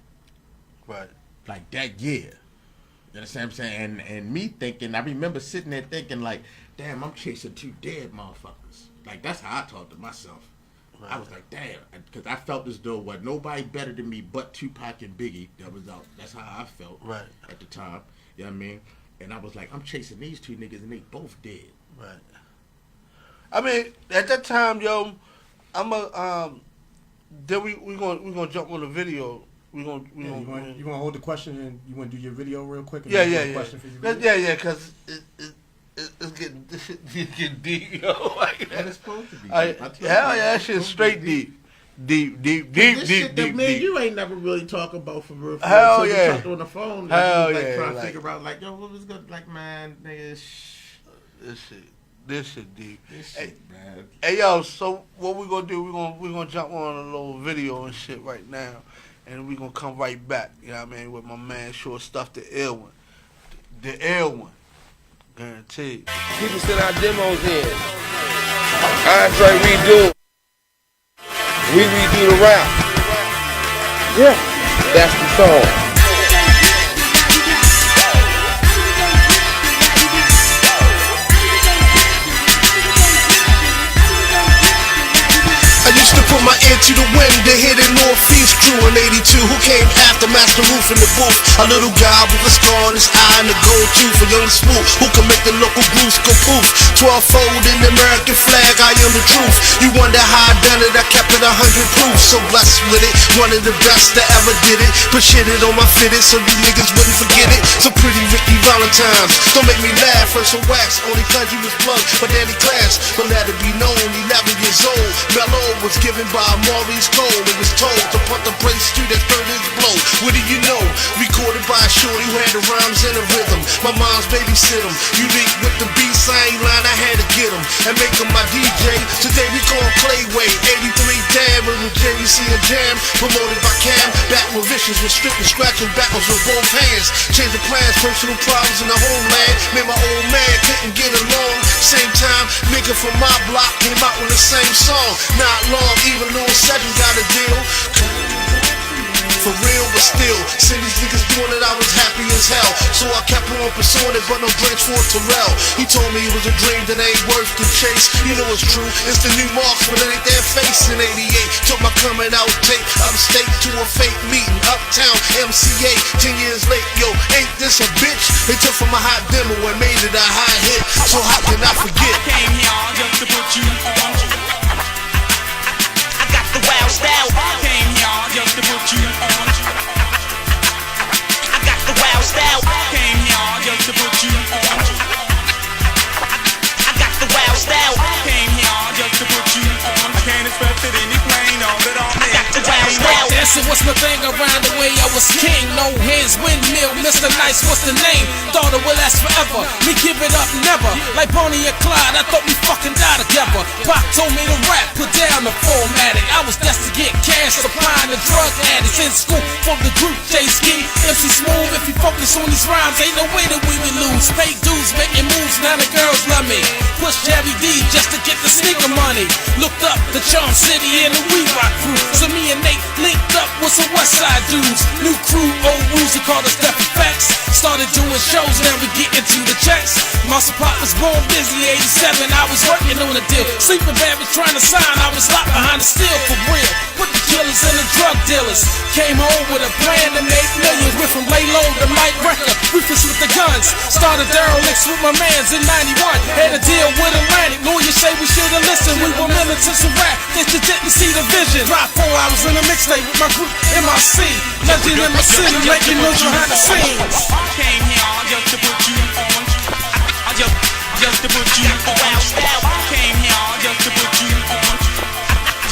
Right. Like that year. You understand what I'm saying? And me thinking, I remember sitting there thinking like, damn, I'm chasing two dead motherfuckers. Like that's how I talked to myself. Right. I was like, damn, because I felt as though what nobody better than me but Tupac and Biggie that was out. That's how I felt Right. at the time. You know what I mean? And I was like, I'm chasing these two niggas and they both dead. Right. I mean, at that time, yo, then we gonna jump on the video. You want to hold the question and you want to do your video real quick? And Yeah. Question for your video? Yeah, because it's getting this shit getting deep, yo. Like, And it's supposed to be. hell yeah, that shit's straight deep. Deep. This shit that me and you ain't never really talk about for real. Hell so yeah. We talked on the phone. Hell Like, yeah, trying to like- figure out like, yo, what was good? Like, man, nigga, This shit deep. this shit, man. Hey yo, so what we gonna do? We gonna jump on a little video and shit right now, and we gonna come right back. You know what I mean? With my man, Short Stuff, the ill one, guaranteed. People send our demos in. Andre redo. We redo the rap. Yeah, that's the song. I used to put my ear to the wind to hear the Northeast crew in 82 who came after Master Roof in the booth. A little guy with a scar on his eye and a gold tooth, a young spook who can make the local grooves go poof. 12-fold in the American flag, I am the truth. You wonder how I done it, I kept it 100 proof. So blessed with it, one of the best that ever did it. Put shit it on my fitted so you niggas wouldn't forget it. So pretty Ricky Valentine's, don't make me laugh. First some wax, only cause you was plugged, but Danny Class. But let it be known, 11 years old. Mello was given by Maurice Cole. It was told to put the brace to that third inch blow. What do you know? Recorded by a shorty who had the rhymes and the rhythm. My mom's babysit him. Unique with the beats, I ain't lying, I had to get him and make him my DJ. Today we call him Clayway. 83 Dam, it was JVC and Jam. Promoted by Cam. Back with Vicious, with stripping, scratching backwards with both hands. Changed the plans, personal problems in the homeland. Made my old man couldn't get along. Same time, nigga from my block came out with the same song. Not long, even Lil Seven got a deal. For real, but still, see these niggas doing it, I was happy as hell. So I kept on pursuing it, but no branch for Terrell. He told me it was a dream that ain't worth the chase. You know it's true, it's the new marks, but it ain't their face in 88. Took my coming out tape upstate to a fake meeting, uptown MCA. 10 years late, yo, ain't this a bitch? They took from a hot demo and made it a high hit. So how can I forget? I came here just to put you on. I got the wild style. I came here just to put you on. I got the wild style. I came here just to put you on. I got the wild style. I came here just to put you on. I can't expect it any plain on that all I got the wild style. Dancing was my thing around the way I was king. No hands, windmill, Mr. Nice, what's the name? Thought it would last forever. Me give it up never. Like Bonnie and Clyde, I thought we fucking die together. Pop told me to rap, put down the formatting. I was destined to get cash, supplying the drug addicts. In school from the group J-Ski, MC Smooth. If you focus on these rhymes, ain't no way that we would lose. Fake dudes making moves, now the girls love me. Push Jerry D just to get the sneaker money. Looked up the Charm City and the We Rock crew. So me and Nate linked up with some West Side dudes. New crew, old rules, they called us Death Effects. Started doing shows, now we get into the checks. Monster Pop was born busy, 87, I was working on a deal. Sleeping bad was trying to sign, I was locked behind the steel for real. With the killers and the drug dealers. Came home with a plan to make millions. Went from lay low to Mike Wrecker, ruthless with the guns. Started derelicts with my mans in 91. Had a deal with Atlantic, lawyers say we should've listened. we were militants of rap that you didn't see the vision. Dropped 4 hours in a mixtape with my group MIC. Legend in my city, making noise behind the scenes. Came here just to put you on. Just to put you on. Came here just to put you on.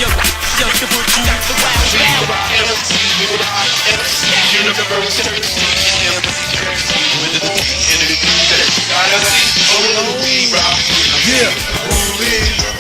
Just to put you Yeah,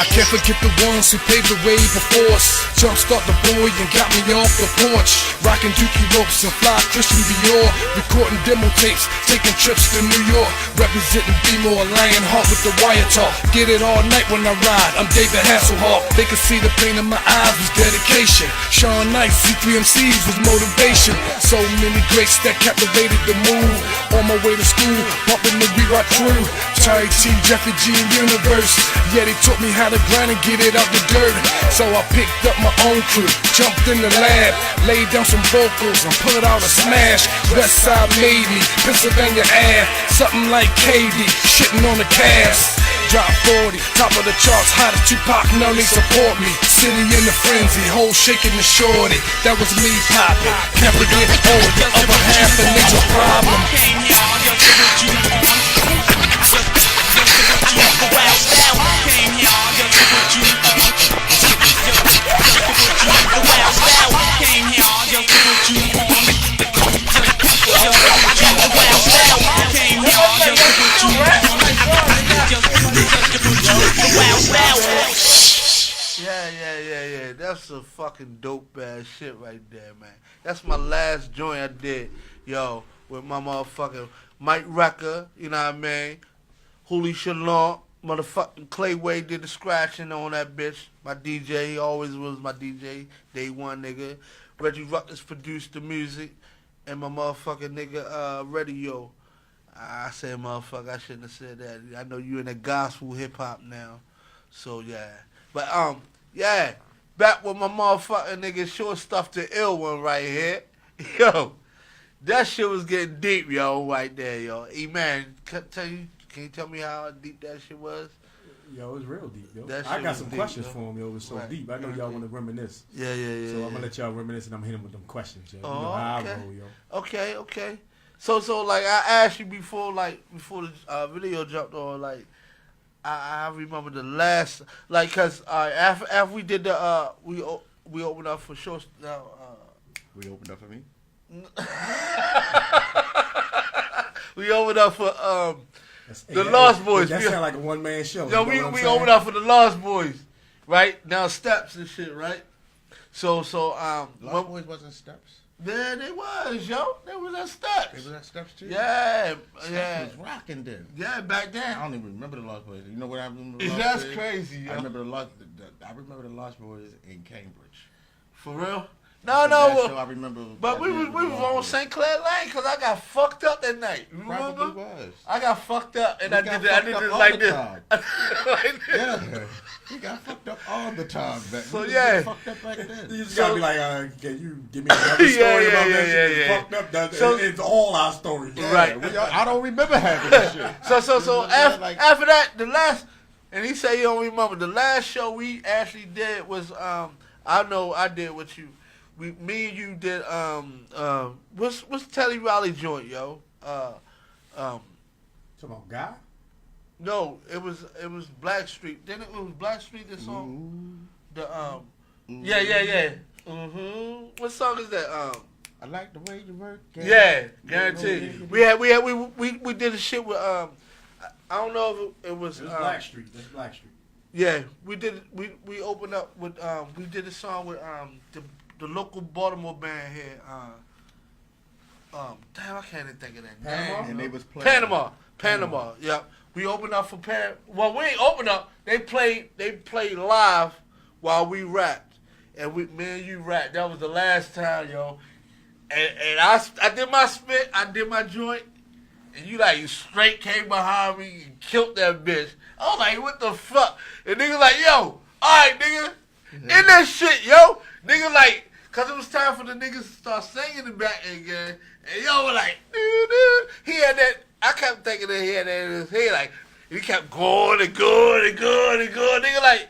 I can't forget the ones who paved the way before us. Jumpstart the boy and got me off the porch. Rocking dookie ropes and fly Christian Dior. Recording demo tapes, taking trips to New York. Representing B-More, Lionheart with the wire talk. Get it all night when I ride, I'm David Hasselhoff. They could see the pain in my eyes was dedication. Sean Knight, C3MCs was motivation. So many greats that captivated the mood. On my way to school, bumping the We Rock Crew. Charlie T, Jeffrey G, and Universe. Yeah, they taught me how to grind and get it out the dirt. So I picked up my own crew, jumped in the lab, laid down some vocals and put out a smash. West Side made me, Pennsylvania Ave, something like KD, shitting on the cast. Drop 40, top of the charts, hot as Tupac, now they support me. City in the frenzy, whole shaking the shorty. That was me popping, can't forget over the other half a nigga problem. came here just to put you on. Came here just to put you on. Came here just to put you on. Came here just to put you on. Yeah. That's some fucking dope ass shit right there, man. That's my last joint I did, yo, with my motherfucking Mike Wrecker, you know what I mean? Hooli Shalom, motherfucking Clayway did the scratching on that bitch. My DJ, he always was my DJ, day one nigga. Reggie Ruckus produced the music, and my motherfucking nigga, Radio. I said motherfucker, I shouldn't have said that. I know you in the gospel hip hop now. So yeah. But yeah. Back with my motherfucking nigga short stuff the ill one right here. Yo. That shit was getting deep, yo, right there, yo. E-Man, can you tell me how deep that shit was? Yo, it was real deep, yo. That I shit got was some deep, questions yo. for him, yo. It was so deep. I know y'all want to reminisce. Yeah. So I'm gonna let y'all reminisce, and I'm hitting with them questions, yo. You know Oh, how okay. I roll, yo. Okay. So like I asked you before the video jumped on, like I remember the last, like, cause after we did the we opened up for short now. We opened up for me. We opened up for the Lost Boys. That sound like a one-man show. Yo, we opened up for the Lost Boys, right? Now Steps and shit, right? So Lost Boys wasn't Steps. Yeah, they was, yo. They was at Steps. They was at Steps too. Yeah. Steps was rocking then. Yeah, back then. I don't even remember the Lost Boys. You know what I remember? The Lost That's Boys? crazy, yo. I remember the Lost Boys in Cambridge. For real? So I remember. But we was on St. Clair Lane because I got fucked up that night. You Probably remember? was. I got fucked up and I did this all like the this. time. Like this. Yeah, we got fucked up all the time back. So, we was yeah. fucked up back then. You just gotta be like, can you give me another story about that shit? Yeah. Fucked up. So- It's all our stories. Yeah, Right. I don't remember having this shit. So Like- after that, the last, and he said he don't remember, the last show we actually did was, I know I did with you. Me and you did, what's Telly Riley joint, yo? Talking about Guy? No, it was Black Street. Then it was Black Street. The song, yeah. What song is that? I like the way you work. Yeah, guaranteed. We did a shit with I don't know if it was It's Black Street. That's Black Street. Yeah, we did. We opened up with we did a song with the local Baltimore band here. Damn, I can't even think of that Panama? name. And they was playing. Panama. Yep. We opened up for Panama. Well, we ain't opened up. They played live while we rapped, and me and you rapped. That was the last time, yo. And I did my spit. I did my joint. And you straight came behind me and killed that bitch. I was like, what the fuck? And nigga like, yo, alright, nigga. In that shit, yo. Nigga cause it was time for the niggas to start singing the back again. And yo was like, doo. He had that, I kept thinking that he had that in his head, he kept going and going. Nigga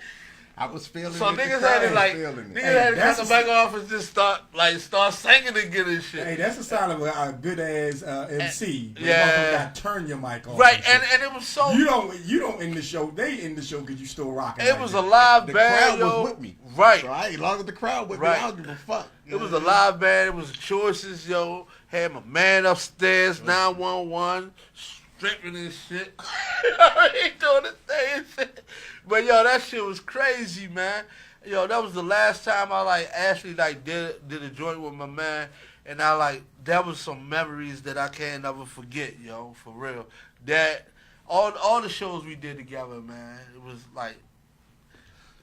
I was feeling So it. The niggas crowd had to was like, feeling it. niggas had to that's come back off and just start singing again and shit. Hey, that's a sign of a good ass MC. When Yeah. the motherfucker got to turn your mic off. Right, and and it was so. you don't end the show. They end the show because you still rocking. It like was that. a live The band, crowd yo. was with me. Right. So I ain't long as the crowd with Right. me. I don't give a fuck. It was a live band. It was choices, yo. Had my man upstairs, 911, stripping and shit. He doing the thing and shit. But yo, that shit was crazy, man. Yo, that was the last time I actually did a joint with my man, and that was some memories that I can't never forget, yo, for real. That all the shows we did together, man. It was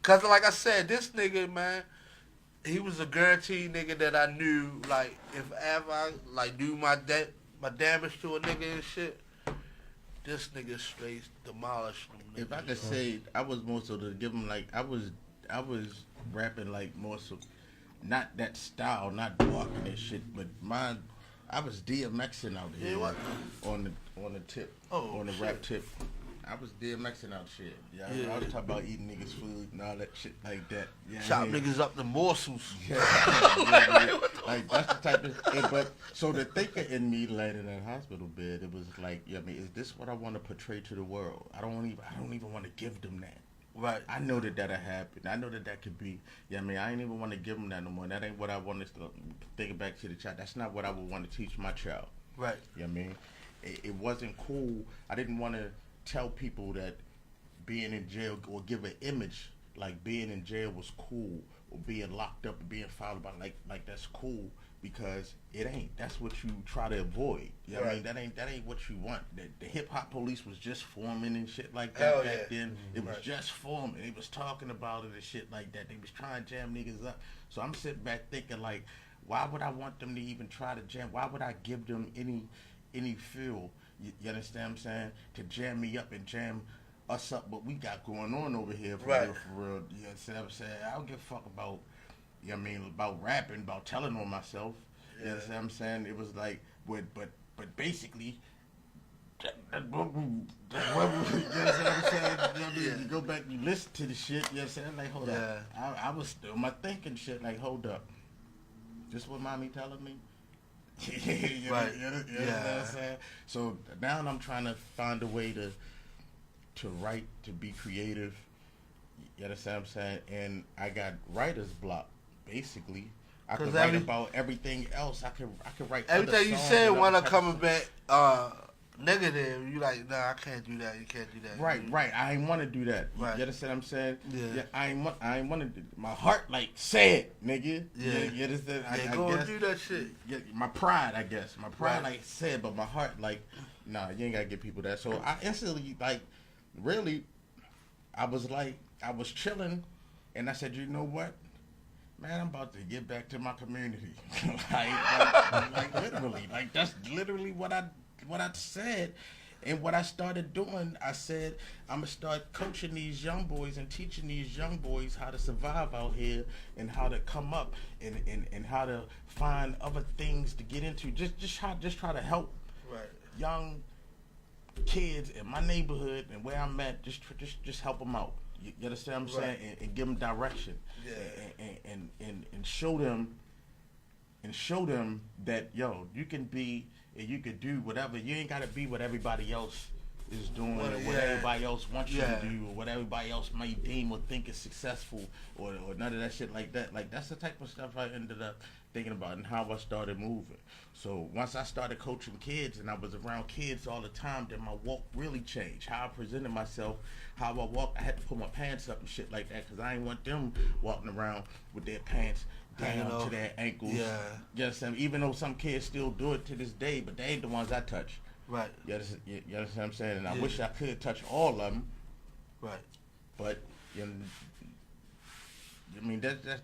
cause like I said, this nigga, man. He was a guaranteed nigga that I knew, if ever I, do my damage to a nigga and shit, this nigga straight demolished them niggas. If I could say, I was more so to give him I was rapping more so, not that style, not walking and shit, but mine. I was DMXing out here on the tip, on the rap tip. I was DMXing out shit. Yeah, I was talking about eating niggas' food and all that shit like that. Yeah, Chop niggas up to morsels. Yeah, that's the type of. But so the thinker in me laying in that hospital bed, it was is this what I want to portray to the world? I don't even want to give them that. Right. I know that'll happen. I know that could be. I ain't even want to give them that no more. That ain't what I want to think back to the child. That's not what I would want to teach my child. Right. It wasn't cool. I didn't want to tell people that being in jail or give an image like being in jail was cool or being locked up or being followed by like that's cool, because it ain't. That's what you try to avoid. Right. That ain't what you want. The hip hop police was just forming and shit like that back then. It was just forming. They was talking about it and shit like that. They was trying to jam niggas up. So I'm sitting back thinking why would I want them to even try to jam? Why would I give them any feel? You understand what I'm saying? To jam me up and jam us up, what we got going on over here for real. You understand what I'm saying? I don't give a fuck about, about rapping, about telling on myself. You understand what I'm saying? It was but basically, you understand what I'm saying? You go back, you listen to the shit, you understand? Hold up. I was still my thinking shit, hold up. This what mommy telling me? You know what I'm saying? So now I'm trying to find a way to write, to be creative. You understand what I'm saying? And I got writer's block, basically. I could write about everything else. I could write everything you said when I'm coming back negative. You nah, I can't do that. You can't do that. Right. I ain't want to do that. Right. You understand what I'm saying? Yeah. I ain't want to do. My heart said, nigga. Yeah. You understand? I go guess, and do that shit. Yeah, my pride, I guess. My pride said, but my heart nah, you ain't gotta give people that. So I instantly really, I was chilling, and I said, you know what? Man, I'm about to get back to my community. Literally. That's literally what I said. And what I started doing, I said, I'm going to start coaching these young boys and teaching these young boys how to survive out here and how to come up and how to find other things to get into. Just try to help young kids in my neighborhood and where I'm at, just help them out. You understand what I'm saying? And give them direction. And show them that, you can be and you can do whatever. You ain't got to be what everybody else is doing or what everybody else wants you to do or what everybody else may deem or think is successful or none of that shit like that. That's the type of stuff I ended up thinking about and how I started moving. So once I started coaching kids and I was around kids all the time, then my walk really changed. How I presented myself, how I walked, I had to put my pants up and shit like that because I didn't want them walking around with their pants down to their ankles. You understand? Even though some kids still do it to this day, but they ain't the ones I touch. Right. You understand what I'm saying? And I wish I could touch all of them. Right. But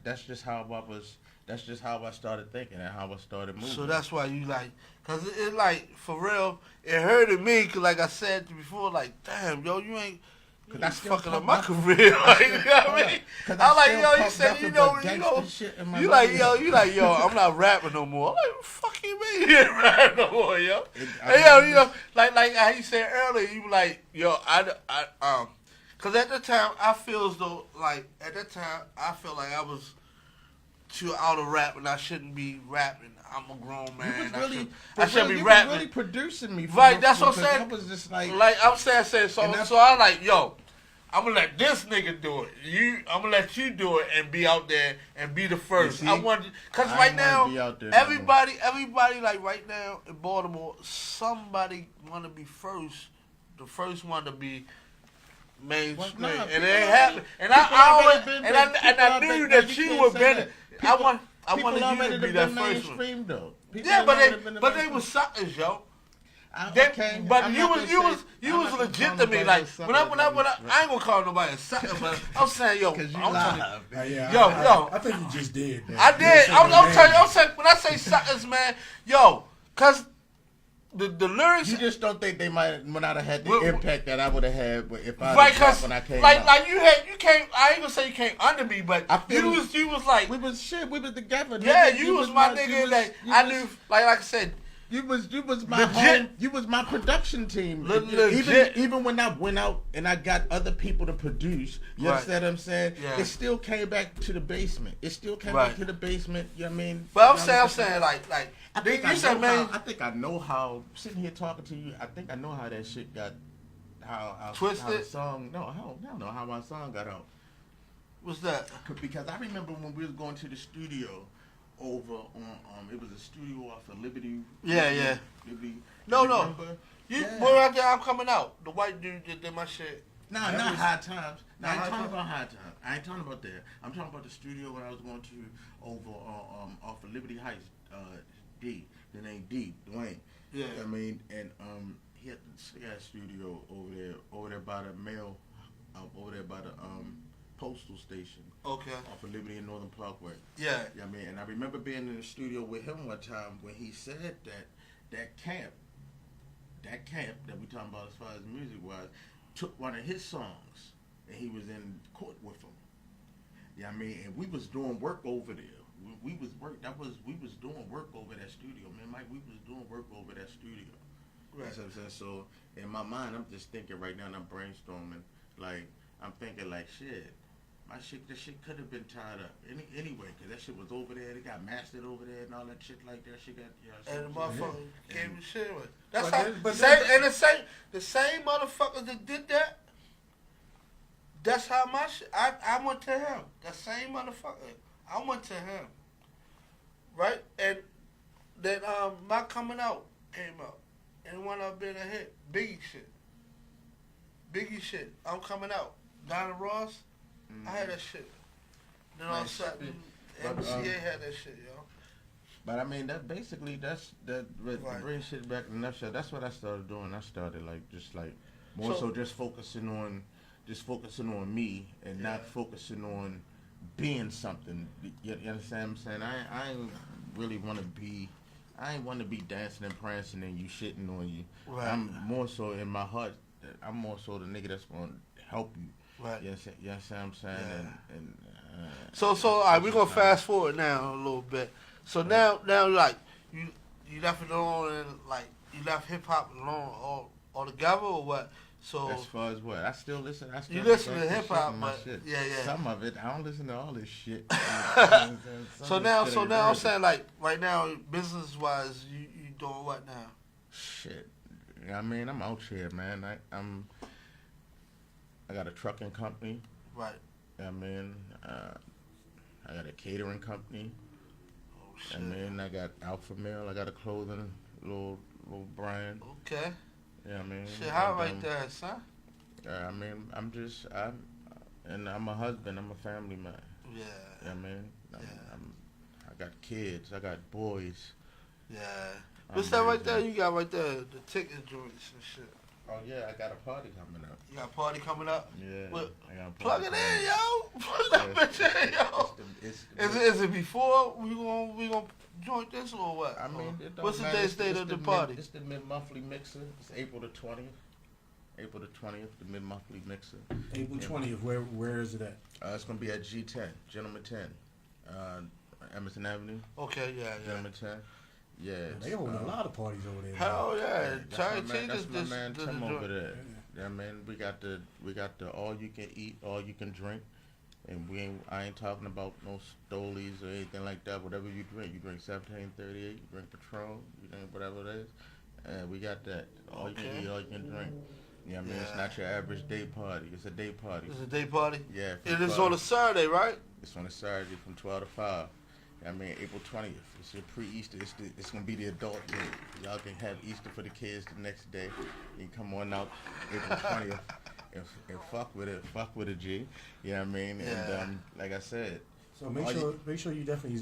that's just how I was. That's just how I started thinking and how I started moving. So that's why you cause it for real, it hurted me. Cause like I said before, damn, yo, you ain't fucking up my career. You know what I mean? I you said, yo, I'm not rapping no more. I'm like, fuck you mean you ain't rapping no more, yo? like how you said earlier, you like, yo, Cause at the time I feel as though like at that time I feel like I was too out of rap and I shouldn't be rapping. I'm a grown man. I should be rapping. Really producing me. Right, that's what I'm saying. I was just like I'm saying so I like, yo, I'm gonna let this nigga do it. I'm gonna let you do it and be out there and be the first. See, I want, cause right now, everybody, like right now in Baltimore, somebody wanna be first. The first one to be mainstream, and it ain't happening. And I knew that you would been. I wanted you to be that first one. Though. Yeah, but they was suckers, yo. But you was legit to me. Like when I ain't gonna call nobody a sucker, but I'm saying, yo, I think you just did. Man. I did. I'm saying when I say suckers, man, yo, cause the lyrics. You just don't think they might not have had the impact that I would have had if I when I came like, out. Like you came. I ain't gonna say you came under me, but you was like we was together. Yeah, you was my nigga. Like I knew, like I said. You was my home, you was my production team. Even when I went out and I got other people to produce, you understand what I'm saying? Yeah. It still came back to the basement. It still came back to the basement. You know what I mean? But I'm saying like I think I know how sitting here talking to you. I think I know how that shit got how twisted. How the song I don't know how my song got out. What's that? Because I remember when we was going to the studio. Over on it was a studio off of Liberty. Yeah. Liberty. No. Boy, right there, I'm coming out. The white dude that did my shit. Nah, not High Times. I ain't talking about High Times. I ain't talking about that. I'm talking about the studio when I was going to over off of Liberty Heights. D. The name D. Dwayne. Yeah. I mean, and he had the studio over there by the mail, over there by the postal station. Okay. Off of Liberty and Northern Parkway. Yeah. I mean, and I remember being in the studio with him one time when he said that camp that we talking about as far as music wise, took one of his songs and he was in court with him. Yeah, I mean, and we was doing work over there. We was doing work over that studio, man. Mike, we was doing work over that studio. Right. You know what I'm saying? So in my mind, I'm just thinking right now, and I'm brainstorming. Like I'm thinking, like shit. The shit could have been tied up anyway, because that shit was over there. They got mastered over there and all that shit like that. Shit got, and the motherfucker came to shit with. That's the same motherfuckers that did that. That's how my shit. I went to him. The same motherfucker. I went to him. Right, and then my coming out came out, and one of been a hit. Biggie shit. I'm coming out. Donna Ross. I had that shit. Then all of a sudden, MCA had that shit, yo. But I mean, that basically to bring shit back in a nutshell. That's what I started doing. I started just focusing on me and not focusing on being something. You understand what I'm saying? I ain't really want to be. I ain't want to be dancing and prancing and you shitting on you. Right. I'm more so in my heart. I'm more so the nigga that's gonna help you. Right. You understand what I'm saying? Yeah. So all right, we're gonna fast forward now a little bit. So now like you left it alone and like you left hip hop alone altogether or what? So as far as what? I still listen to hip hop, but yeah. Some of it. I don't listen to all this shit. So now I'm saying like right now, business wise, you doing what now? Shit. I mean, I'm out here, man. I got a trucking company. Right. I mean, I got a catering company. Oh shit. I mean, I got Alpha Male. I got a clothing little brand. Okay. Yeah, I mean. Shit, how right there, son? I mean, I'm a husband. I'm a family man. Yeah. I mean, I got kids. I got boys. Yeah. What's that right there? You got right there the ticket joints and shit. Oh yeah, I got a party coming up. You got a party coming up? Yeah. I got a plug it in, yo. Plug that bitch in, yo. Is it before we gonna join this or what? I mean, what's the date of the party? It's the mid-monthly mixer. It's April the 20th. April the 20th, the mid-monthly mixer. April 20th. Where is it at? It's gonna be at G10, Gentleman 10, Emerson Avenue. Okay, yeah. Gentleman 10. Yeah, they holding a lot of parties over there. Hell yeah, that's my man Tim over there. I mean, we got the all you can eat, all you can drink, and I ain't talking about no Stolies or anything like that. Whatever you drink 1738, you drink Patron, you drink whatever it is, and we got that. All you can eat, all you can drink. Yeah, I mean, it's not your average day party. It's a day party. It's a day party? Yeah. It is on a Saturday, right? It's on a Saturday from 12 to 5. I mean, April 20th. It's your pre-Easter. It's going to be the adult day. Y'all can have Easter for the kids the next day. You can come on out April 20th and fuck with it. Fuck with it, G. You know what I mean? Yeah. And like I said. So make sure you definitely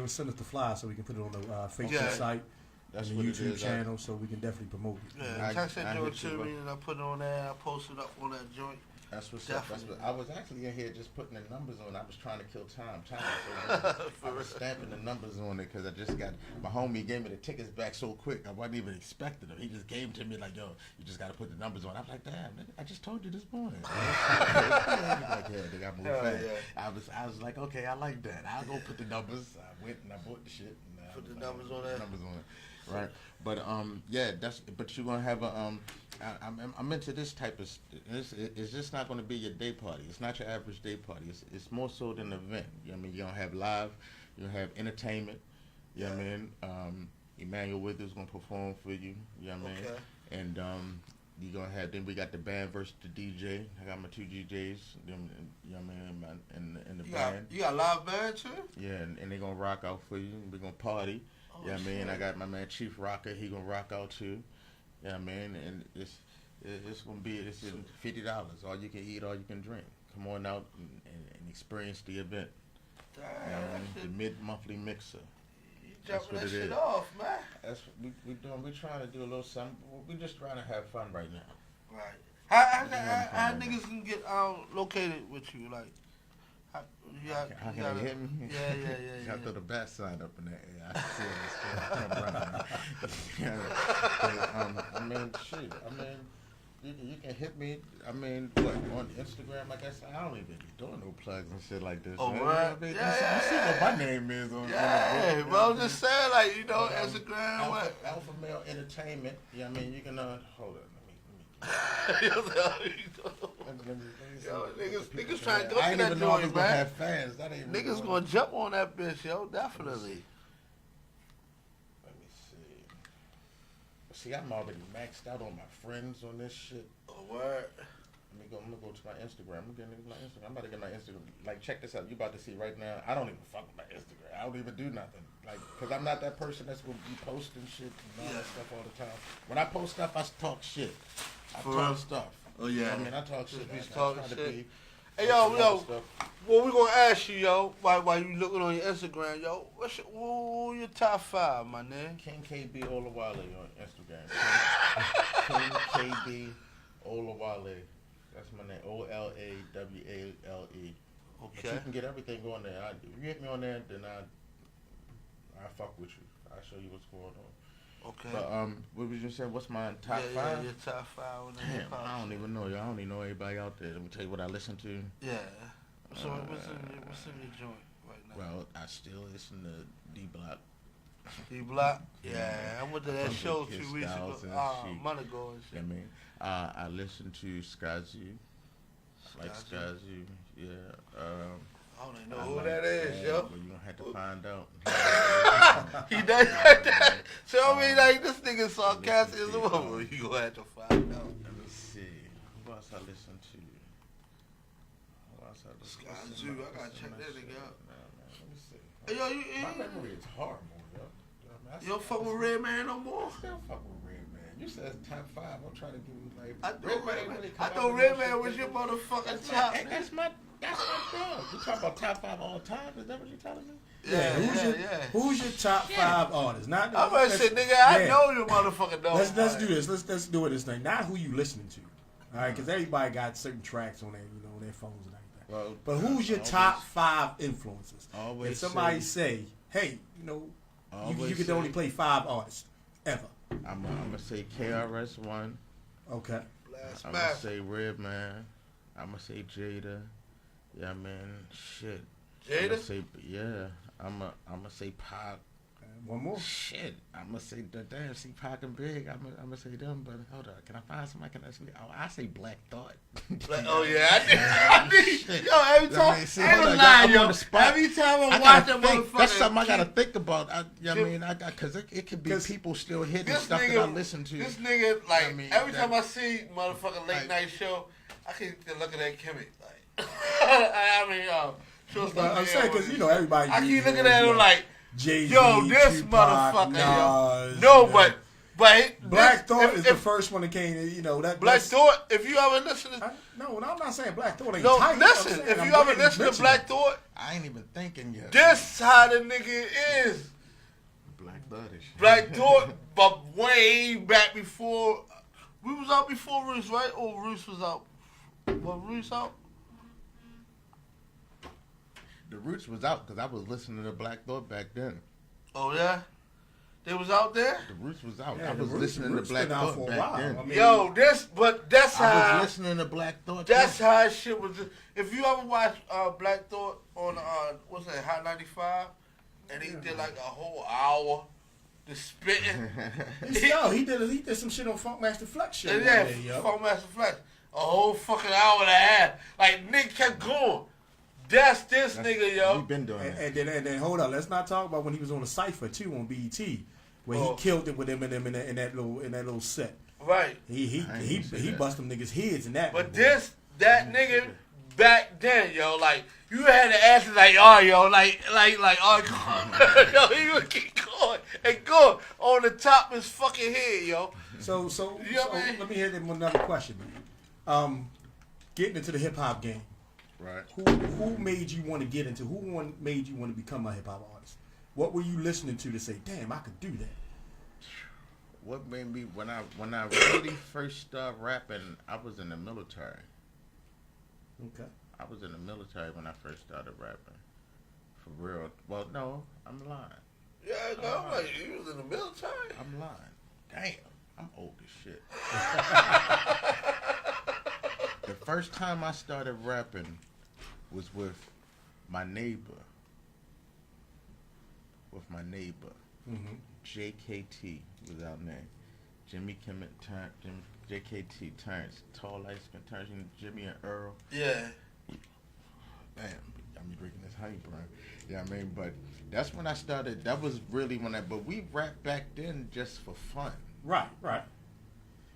send us the flyer so we can put it on the Facebook site. That's and what the it YouTube is. channel, so we can definitely promote it. Yeah, text that joint to me and I put it on there. I post it up on that joint. That's what's up. I was actually in here just putting the numbers on. I was trying to kill time. I was stamping the numbers on it because I just got my homie gave me the tickets back so quick. I wasn't even expecting them. He just gave them to me like, yo, you just got to put the numbers on. I was like, damn, nigga, I just told you this morning. Like, yeah, they got moved fast. Yeah. I was like, okay, I like that. I'll go put the numbers. I went and I bought the shit. And put the numbers on there. Right, but but you're gonna have a I'm into this type of. It's just not gonna be your day party. It's not your average day party. It's more so than an event. You know what I mean, you're gonna have live, you'll have entertainment. You know what I mean, Emmanuel Withers gonna perform for you. You know what I mean, and you're gonna have. Then we got the band versus the DJ. I got my two DJs. Them, you know what I mean, in the band. You got a live band too? Yeah, and they gonna rock out for you. We're gonna party. Yeah, I mean, I got my man Chief Rocker. He gonna rock out too. Yeah, I mean, and it's gonna be $50. All you can eat, all you can drink. Come on out and experience the event. The mid-monthly mixer. You jumping that shit off, man. That's what we doing. We trying to do a little something. We just trying to have fun right now. Right. How niggas can get located with you? Like, how can they hit me? Yeah. I throw the bat sign up in there. I see it. I mean, shit. I mean, you can hit me. I mean, what, on Instagram? Like I said, I don't even be doing no plugs and shit like this. Oh, man. right. I mean, you see what my name is on yeah, the bro. I'm just saying, like, Instagram. Alpha Male Entertainment. Yeah, I mean, you can hold on. Yo, niggas trying to go I to ain't that even know if joint, gonna man. have fans. That ain't Niggas gonna jump on that bitch, yo. Definitely. Let me see. I'm already maxed out on my friends on this shit. Oh, word. I'm gonna go to my Instagram. I'm about to get my Instagram. Like, check this out. You about to see right now. I don't even fuck with my Instagram. I don't even do nothing. Like, cause I'm not that person that's gonna be posting shit and all that stuff all the time. When I post stuff, I talk shit. I talk stuff. Oh yeah. I mean, I talk shit. I talk shit. Hey yo, what we gonna ask you, yo? While you looking on your Instagram, yo? Who your top 5, my nigga? King KB Olawale on Instagram. King KB Olawale. That's my name. Olawale. Okay. But you can get everything on there. If you hit me on there, then I fuck with you. I'll show you what's going on. Okay. But what was you saying? What's my top 5? Yeah, your top 5 on the Damn, I don't even know. Y'all. I don't even know everybody out there. Let me tell you what I listen to. Yeah. So what's in your joint right now? Well, I still listen to D Block. D Block? Yeah, I went to that show 2 weeks ago. Month ago and shit. I mean, I listen to Skazu. I like Skazu. Yeah. I don't even know who that is, yo. Well, you gonna have to find out. He does like that. So I mean, like, this nigga sarcastic as a woman. You gonna have to find out. Let me see. Who else I listen to? Skazu, I gotta check that nigga out. Let me see. Hey, yo, my memory is horrible, yo. You don't fuck with Red Man no more? I still fuck with Red Man. You said top 5. I'm trying to give you like. I thought Red Man was your motherfucking top. That's my dog. You talking about top 5 all time? Is that what you telling me? Yeah. Who's your top 5 artists? Not. I'm gonna say, nigga, I know you motherfucking dog. Let's do this. Let's do it this thing. Not who you listening to. All right, because everybody got certain tracks on their on their phones and everything. Well, but who's your top 5 influences? If somebody say, hey, you can only play 5 artists ever. I'm gonna say KRS-One. Okay. I'm gonna say Redman. I'm gonna say Jada. Yeah, man. Shit. Jada? I'm gonna say Pac. One more. Shit, I'm gonna say the damn C Pac and Big. I'm gonna say them, but hold on. Can I find somebody? Can I say? Oh, I say Black Thought. Oh yeah, I did. Yo, every time I ain't hold lying, on, yo. I'm on the spot. Every time I I watch gotta that think. motherfucker, That's something I gotta think about. Because it could be 'Cause people still hitting this stuff nigga, that I listen to. This nigga, like, I mean, every that- time I see motherfucking late like- night show, I keep looking at Kimmy like, I mean, sure But I'm saying because everybody. I keep looking at him like, Jay-Z, yo, this Tupac, motherfucker, Nas, yo. No, but Black this, Thought is the first one that came. That Black that's- Thought. If you ever listen to, No, I'm not saying Black Thought ain't no, tight. listen. I'm saying, If I'm you ever glad listen to mentioned Black it. Thought, I ain't even thinking yet. this how the nigga is. Black Thought is shit. Black Thought, but way back before we was out before Roos, right? Or Roos was out. Was Roos out? The Roots was out because I was listening to Black Thought back then. Oh yeah, they was out there. The Roots was out. Yeah, I was the listening Roots to Black been out Thought for a back while. then. I mean, Yo, that's I how. was listening to Black Thought. That's too. how shit was. If you ever watch Black Thought on what's that, Hot 95, and he did like a whole hour, just spitting. he did some shit on Funk Master Flex show. And one yeah, day, yo. Funk Master Flex, a whole fucking hour and a half. Like nigga kept going. That's this nigga, yo. We've been doing it. And then hold on, let's not talk about when he was on the Cypher too on BET, where he killed it with them in that little set. Right. He bust them niggas heads in that. But one. that nigga back then, yo, like you had to ask him like, oh, yo, like, oh, come on. Yo, he would keep going and going on the top of his fucking head, yo. So You know so what I mean? let me hit him with another question. Getting into the hip hop game. Right. Who made you want to get into? Made you want to become a hip hop artist? What were you listening to say, damn, I could do that? What made me when I really first started rapping, I was in the military. Okay. I was in the military when I first started rapping. For real. Well, no, I'm lying. Yeah, no, I'm like, you was in the military? I'm lying. Damn, I'm old as shit. The first time I started rapping was with my neighbor. Mm-hmm. JKT was our name. Jimmy Kimmett JKT Terrence. Tall, light skin Terrence. Jimmy and Earl. Yeah. Damn, got me drinking this honey burn. Yeah, I mean, but that's when I started. That was really when but we rapped back then just for fun. Right.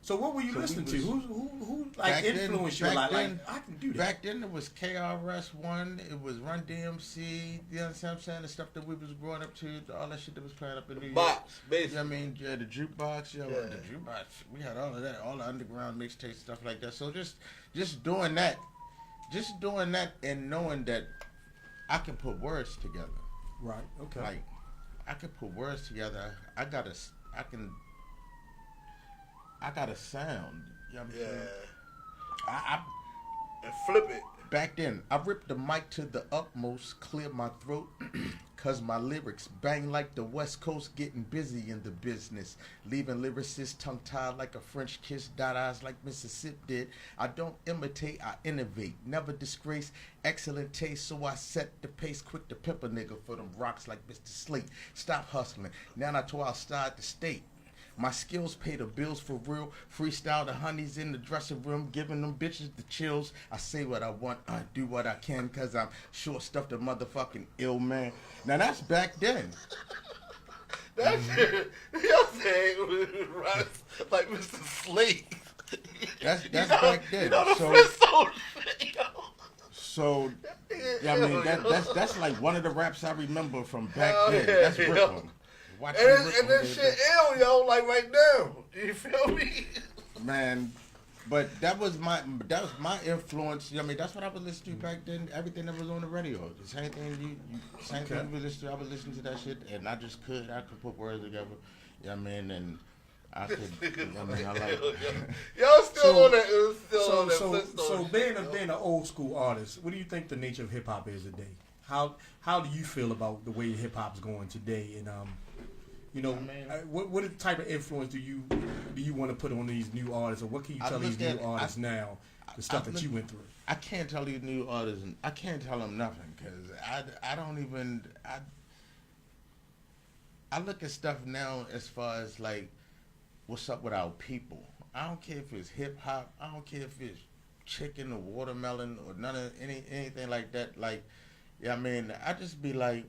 So what were you listening to? Who like influenced you? Like I can do that. Back then it was KRS-One, it was Run DMC, you know what I'm saying? The stuff that we was growing up to, all that shit that was playing up in New York. Box, basically. You know what I mean? Yeah, the jukebox, Yeah. the jukebox. We had all of that, all the underground mixtape stuff like that. So just doing that and knowing that I can put words together. Right. Okay. Like I can put words together. I got a sound. You know what I'm saying? I And flip it. back then, I ripped the mic to the utmost, cleared my throat, cause my lyrics bang like the West Coast, getting busy in the business, leaving lyricists tongue-tied like a French kiss, dot eyes like Mississippi did. I don't imitate, I innovate, never disgrace, excellent taste, so I set the pace, quick to pimp a nigga for them rocks like Mr. Slate. Stop hustling, now I tour outside the state. My skills pay the bills for real. Freestyle the honeys in the dressing room, giving them bitches the chills. I say what I want, I do what I can, cause I'm short stuffed a motherfucking ill man. Now that's back then. That shit, y'all saying right, like Mr. Slate. That's back then. You know the So- Flintstone shit, yo. So yeah, I mean that's like one of the raps I remember from back Hell then. yeah, That's yo. Rip 'em. Watch me And rip 'em, that baby. shit ill, yo, like right now. You feel me? Man, but that was my influence. I mean, that's what I was listening to back then. Everything that was on the radio, the same thing same thing we listened to. I was listening to that shit, and I could put words together. You know what I mean? And I could. You know what I mean? I like. Y'all still on that? So on that Flintstone being shit, an old school artist, what do you think the nature of hip hop is today? How do you feel about the way hip hop's going today? And what type of influence do you want to put on these new artists, or what can you tell these new artists now? The stuff that you went through. I can't tell these new artists. I can't tell them nothing because I don't even. I look at stuff now as far as like, what's up with our people. I don't care if it's hip hop. I don't care if it's chicken or watermelon or none of anything like that. Like, yeah, I mean, I just be like,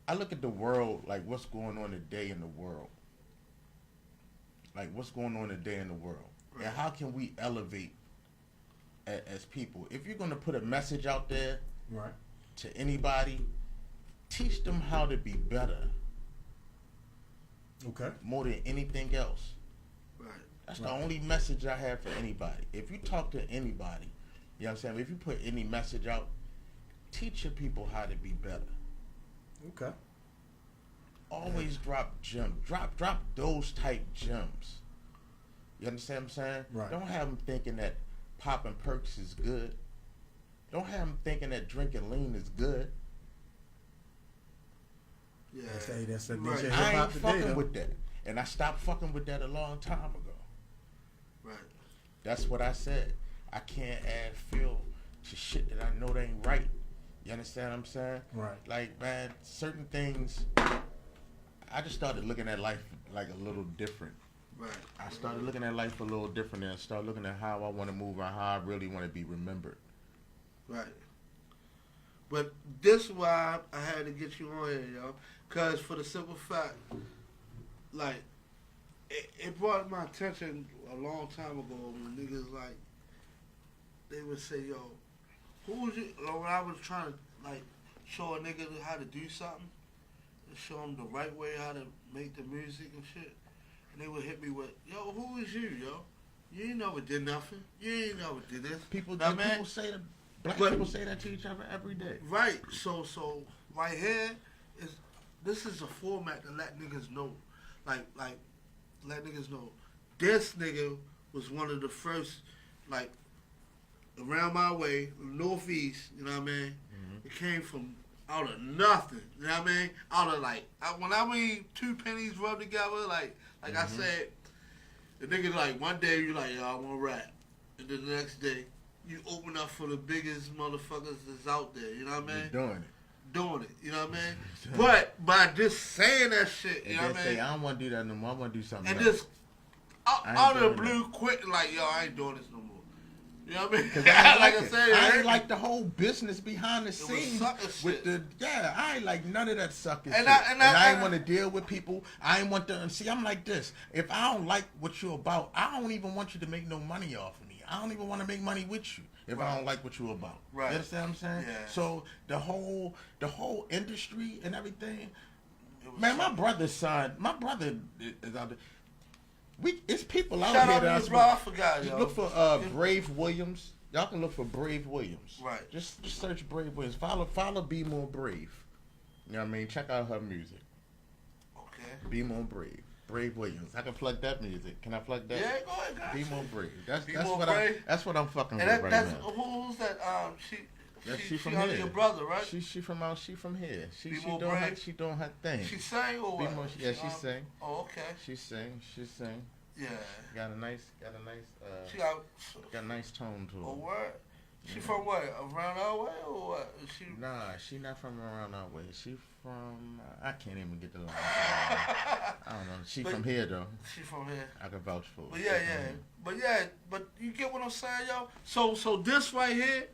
I look at the world like what's going on today in the world. Like what's going on today in the world, right. And how can we elevate as people? If you're gonna put a message out there, right, to anybody, teach them how to be better. Okay. More than anything else. Right. That's the only message I have for anybody. If you talk to anybody, you know what I'm saying? If you put any message out, teach your people how to be better. Okay. Always drop gems. Drop those type gems. You understand what I'm saying? Right. Don't have them thinking that popping perks is good. Don't have them thinking that drinking lean is good. Yeah. That's the Right. nature of I hip-hop ain't today, fucking though. with that. And I stopped fucking with that a long time ago. Right. That's what I said. I can't add fuel to shit that I know that ain't right. You understand what I'm saying? Right. Like, man, certain things, I just started looking at life like a little different. Right. I started looking at life a little different, and I started looking at how I want to move and how I really want to be remembered. Right. But this is why I had to get you on here, yo. Because for the simple fact, like, it brought my attention a long time ago when niggas, like, they would say, yo, who was you? When I was trying to, like, show a nigga how to do something, and show them the right way how to make the music and shit, and they would hit me with, yo, who is you, yo? You ain't never did nothing. You ain't never did this. People say that. Black people say that to each other every day. Right. So right here is this is a format to let niggas know. Like let niggas know. This nigga was one of the first, like, around my way, northeast, you know what I mean? Mm-hmm. It came from out of nothing, you know what I mean? Out of like when I mean 2 pennies rubbed together, like mm-hmm. I said, the nigga like one day you like, yo, I wanna rap. And then the next day you open up for the biggest motherfuckers that's out there, you know what I mean? You're doing it, you know what I mean? But by just saying that shit, you know what I mean? Say, I don't want to do that no more, I want to do something and else. just out of the blue, quit, like, yo, I ain't doing this no more. You know what I mean? I ain't like the whole business behind the scenes with the I ain't like none of that sucker shit. I ain't want to deal with people. I ain't want to see. I'm like this. If I don't like what you're about, I don't even want you to make no money off of me. I don't even want to make money with you if I don't like what you're about. Right. You understand what I'm saying? Yeah. So the whole industry and everything. Man, my brother's son. My brother is out there. It's people out here that I forgot, yo. Look for Brave Williams. Y'all can look for Brave Williams. Right. Just search Brave Williams. Follow Be More Brave. You know what I mean? Check out her music. Okay. Be More Brave. Brave Williams. I can plug that music. Can I plug that? Yeah, go ahead, guys. Be More Brave. That's what I'm fucking and with right now. Who's that? She from under here. Your brother, right? She from here. She doing her thing. She sang or what? Yeah, she sang. Oh, okay. She sang. Yeah. Got a nice She got a nice tone to her. Oh, word. She from what? Around our way or what? Nah, she not from around our way. She from I can't even get the line. I don't know. She from here though. She from here. I can vouch for her. But you get what I'm saying, yo? So this right here,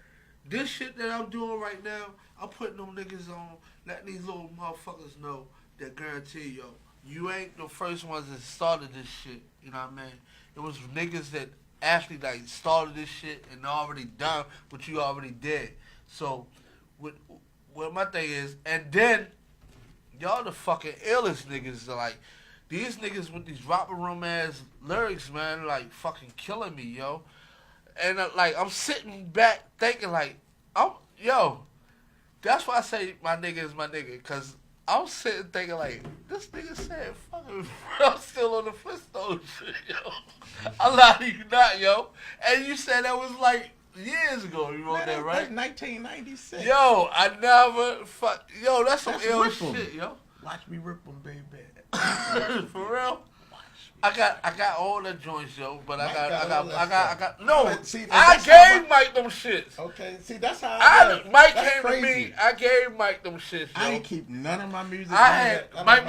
this shit that I'm doing right now, I'm putting them niggas on, letting these little motherfuckers know that guarantee, yo, you ain't the first ones that started this shit. You know what I mean? It was niggas that actually like started this shit and already done what you already did. So, what my thing is, and then y'all the fucking illest niggas. Like these niggas with these rapper room ass lyrics, man, like fucking killing me, yo. And like I'm sitting back thinking like, that's why I say my nigga is my nigga, cause I'm sitting thinking like, this nigga said fucking I'm still on the Flintstone shit, yo. I lie to you not, yo. And you said that was like years ago you wrote that, right? 1996. Yo, I never yo, that's some ill rip 'em. shit, yo. Watch me rip them, baby. For real? I got all the joints, yo, but Mike I got all that got no. But see, I that's how gave Mike them shits. Okay, see, that's how Mike that's came crazy. to me. I gave Mike them shits, yo. I ain't keep none of my music. I had Mike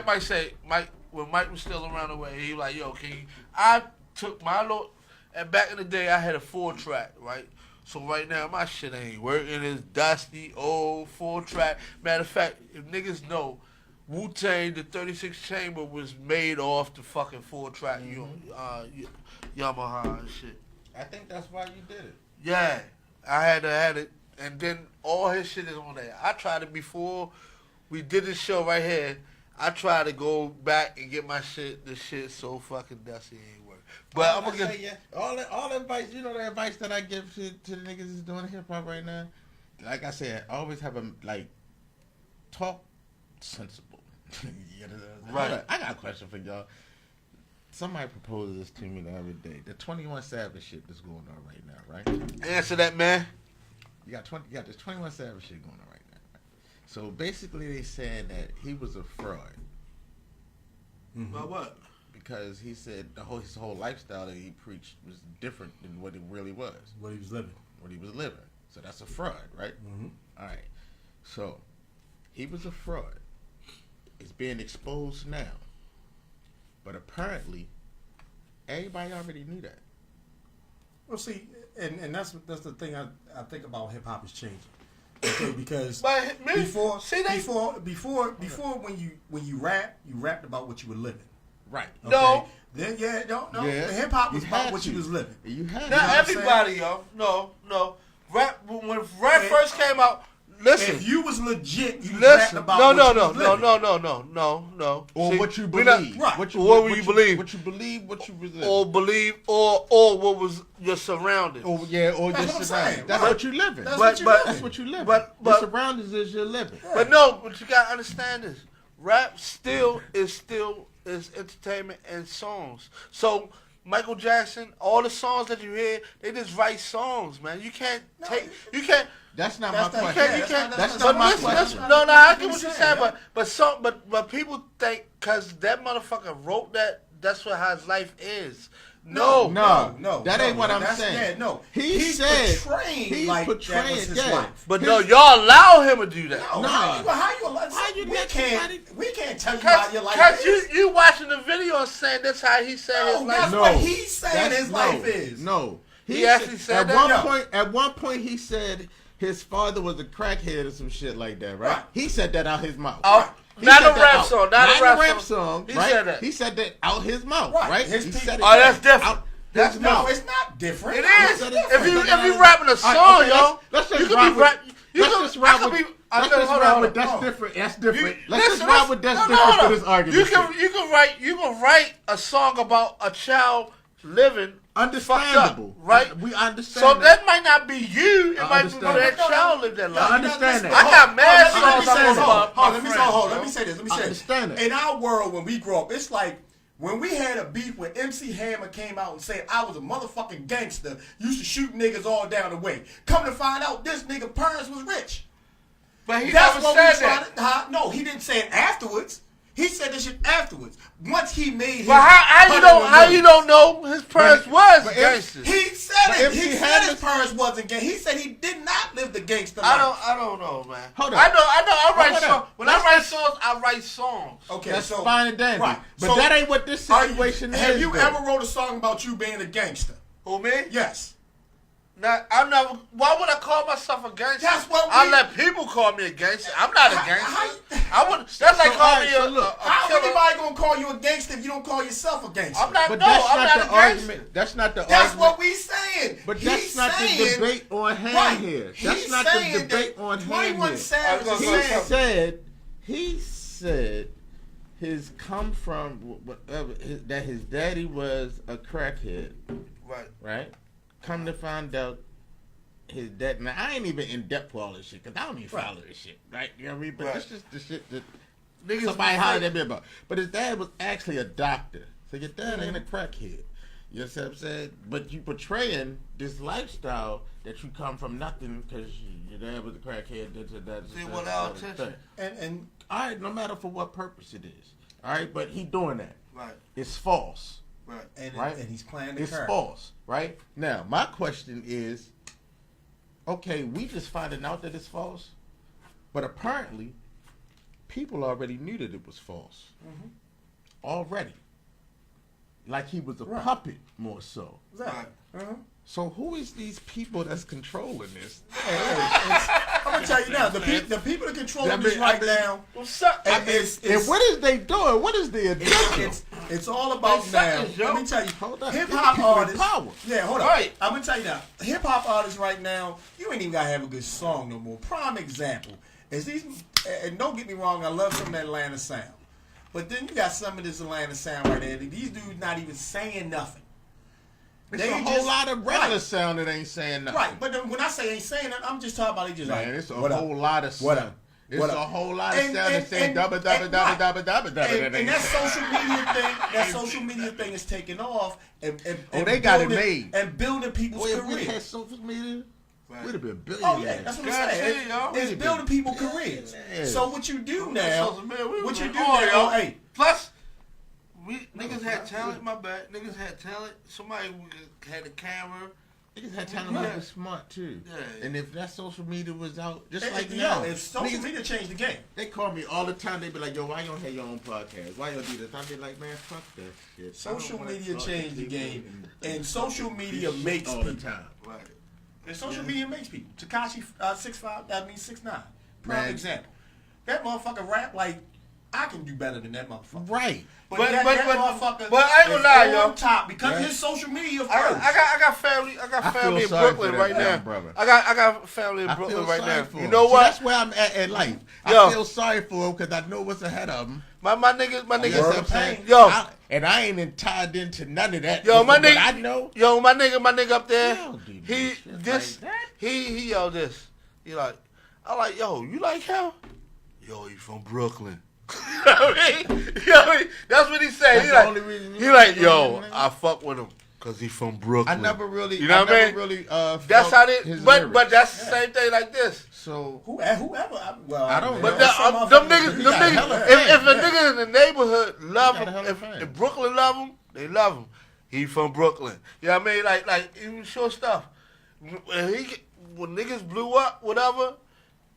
might say Mike when Mike was still around the way. He was like, yo, can you? I took my little. And back in the day, I had a 4-track, right? So right now, my shit ain't working. It's dusty, old 4-track. Matter of fact, if niggas know, Wu-Tang, the 36 Chamber was made off the fucking 4-track Yamaha and shit. I think that's why you did it. Yeah, I had it, and then all his shit is on there. I tried it before we did this show right here. I tried to go back and get my shit. The shit so fucking dusty, it ain't work. But I'm gonna get all the advice. You know the advice that I give to the niggas that's doing hip hop right now. Like I said, always have a talk sensible. Right. I got a question for y'all. Somebody proposed this to me the other day. The 21 Savage shit that's going on right now, right? Answer that, man. You got this 21 Savage shit going on right now. Right? So basically, they said that he was a fraud. Mm-hmm. About what? Because he said his whole lifestyle that he preached was different than what it really was. What he was living. So that's a fraud, right? Mm-hmm. All right. So he was a fraud. It's being exposed now. But apparently, everybody already knew that. Well, see, and that's the thing I think about hip hop is changing. Okay, because before when you rapped about what you were living. Right. Okay? No. Then Yeah. The hip hop was about what you was living. You had Not everybody, yo. No. Rap when rap first came out. Listen, if you was legit, you rapped about what you was living. No. Or See, what you we not- believe. right. What you believe. What you believe, what you believe. Or believe, or what was your surroundings. Or That's your what I'm surroundings. saying. That's Right. what you living. That's But- what you but- living. That's what you living. But- Your surroundings is your living. But no, what you gotta understand is rap still is entertainment and songs. So Michael Jackson, all the songs that you hear, they just write songs, man. You can't. That's not That's my not- question. You can't. That's but not my listen, question. no, I get what you're saying, but people think because that motherfucker wrote that, that's what how his life is. No. That ain't what I'm that's- saying. Yeah, no. He's portraying he's like portraying, that was his yeah. life. But no, y'all allow him to do that. No. How you let somebody- we can't tell you how your life Because is. you watching the video and saying that's how he said his No, life. that's what he's saying his life is. No. He actually said that? At one point, he said his father was a crackhead or some shit like that, right? He said that out his mouth. He Not said a that rap out. song. Not a rap song. He right? said that. He said that out his mouth, Right. right? His He people- said it Oh, that's different. out That's his No, mouth. it's not different. It How is. is it If different? you rapping a song, All right, okay, yo, let's just you could rap be with- rap. Let's just rap with. Let's just rap with. That's hold on. different. That's different. You- Let's just listen, rap with. That's different for this argument. You can write a song about a child living Understandable, fucked up, right? We understand. So that might not be you. It I might be for understand that that. child live that life. I understand that. I got mad Hold on, songs let me about say my this. friends, Let me say this. I understand it. In our world, when we grow up, it's like when we had a beef when MC Hammer came out and said I was a motherfucking gangster, used to shoot niggas all down the way. Come to find out, this nigga parents was rich. But he That's never what said we that. tried to. No, he didn't say it afterwards. He said this shit afterwards. Once he made his. But how you don't know his parents was but gangsters? He said But it. MC He said Hammer- his parents wasn't gay. He said he did not live the gangster life. I don't know, man. Hold on. I know. I write Hold on. songs. When I write songs, I write songs. Okay, That's so fine and dandy. Right. But So, that ain't what this situation is. Have you though. ever wrote a song about you being a gangster? Who, me? Yes. I'm not. Why would I call myself a gangster? That's what I we- let people call me a gangster. I'm not a gangster. How- I would. That's like So, calling alright, me so a look, How killer. anybody gonna call you a gangster if you don't call yourself a gangster? I'm not. But No, that's I'm not not the a gangster. argument. That's not the That's argument. what we saying. But He's that's not the saying- debate on hand Right. here. He's That's not the saying debate that on hand 21 here. Savage I was is gonna saying. say He said his come from whatever that his daddy was a crackhead, Right. right? Come to find out his dad. Now I ain't even in depth for all this shit because I don't even follow this shit, right? You know what I mean? But Right. this is the shit that Niggas somebody be hollered fake. at me about. But his dad was actually a doctor, so your dad ain't a crackhead. You know what I'm saying? But you portraying this lifestyle that you come from nothing because your dad was a crackhead. See, without attention. And all right, no matter for what purpose it is. All right, but he doing that. Right. It's false. Right. And he's playing the It's character. false, right? Now, my question is, okay, we just finding out that it's false, but apparently, people already knew that it was false. Mm-hmm. Already. Like he was a Right. puppet, more so. Exactly. Uh-huh. So who is these people that's controlling this? I'm gonna tell you now, the people that control this right now. What's up? And And what is they doing? What is the agenda? it's all about It's now. seconds, yo. Let me tell you, Hold on. hip hop People in artists. power. Yeah, hold on. Right. I'm gonna tell you now, hip hop artists right now, you ain't even gotta have a good song no more. Prime example is these. And don't get me wrong, I love some Atlanta sound, but then you got some of this Atlanta sound right there. These dudes not even saying nothing. It's a whole lot of regular sound that ain't saying nothing. Right, but then when I say ain't saying nothing, I'm just talking about they just Man, like, it's a what up? whole lot of What sound. up? It's What a up? whole lot of And- sound that and- say and- dubba dubba and- dubba right. dubba dubba dubba. And that social media thing, that social media thing is taking off, and they got it building- made. and building people's Well, if we had careers. social media, we'd have been Oh billionaires. yeah, that's what I'm Guarantee, saying. yo. It's building people's careers. Yeah. So what you do now? Social media, we What was you in do awe, now? yo. Hey, Plus, niggas had talent. My bad. Niggas had talent. Somebody had a camera. Niggas had time to be smart too. Yeah. And if that social media was out, just like yo, now, if social niggas- media changed the game. they call me all the time. They be like, "Yo, why you don't have your own podcast? Why you don't do this?" I be like, "Man, fuck that shit." Social I don't wanna media talk changed to the people game, and social media shit makes all the people. time. Right. And social media makes people. Takashi 6'5", that means 6'9". Prime Man. example. That motherfucker rap like I can do better than that motherfucker. Right. But, But- that, but- that but- motherfucker but I ain't gonna is lie, on yo. top because Yeah. his social media first. I got family. I I got feel family in sorry for Brooklyn that right young now. brother. I got family in I Brooklyn feel right sorry now. for You him. know See, what? that's where I'm at life. Yo. I feel sorry for him because I know what's ahead of him. My niggas. You know what Word I'm of saying? pain. Yo. And I ain't tied into none of that. Yo, my From what nigga. I know. Yo, my nigga up there. He don't do no He shit this. like that. He yo this. He like. I like yo. You like him? Yo, he from Brooklyn. You know what I mean? You know what I mean? That's what he said. That's He the like. only reason He you like know yo. him. I fuck with him because he from Brooklyn. I never really, You know what I mean? Really, That's felt how they. his But lyrics. that's the same thing like this. So Whoever. I don't But know. them niggas, He them got niggas, hella if a fans, nigga in the neighborhood love He got him, hella if fans. Brooklyn love him, they love him. He from Brooklyn. You know what I mean? Like he was sure stuff. When niggas blew up, whatever,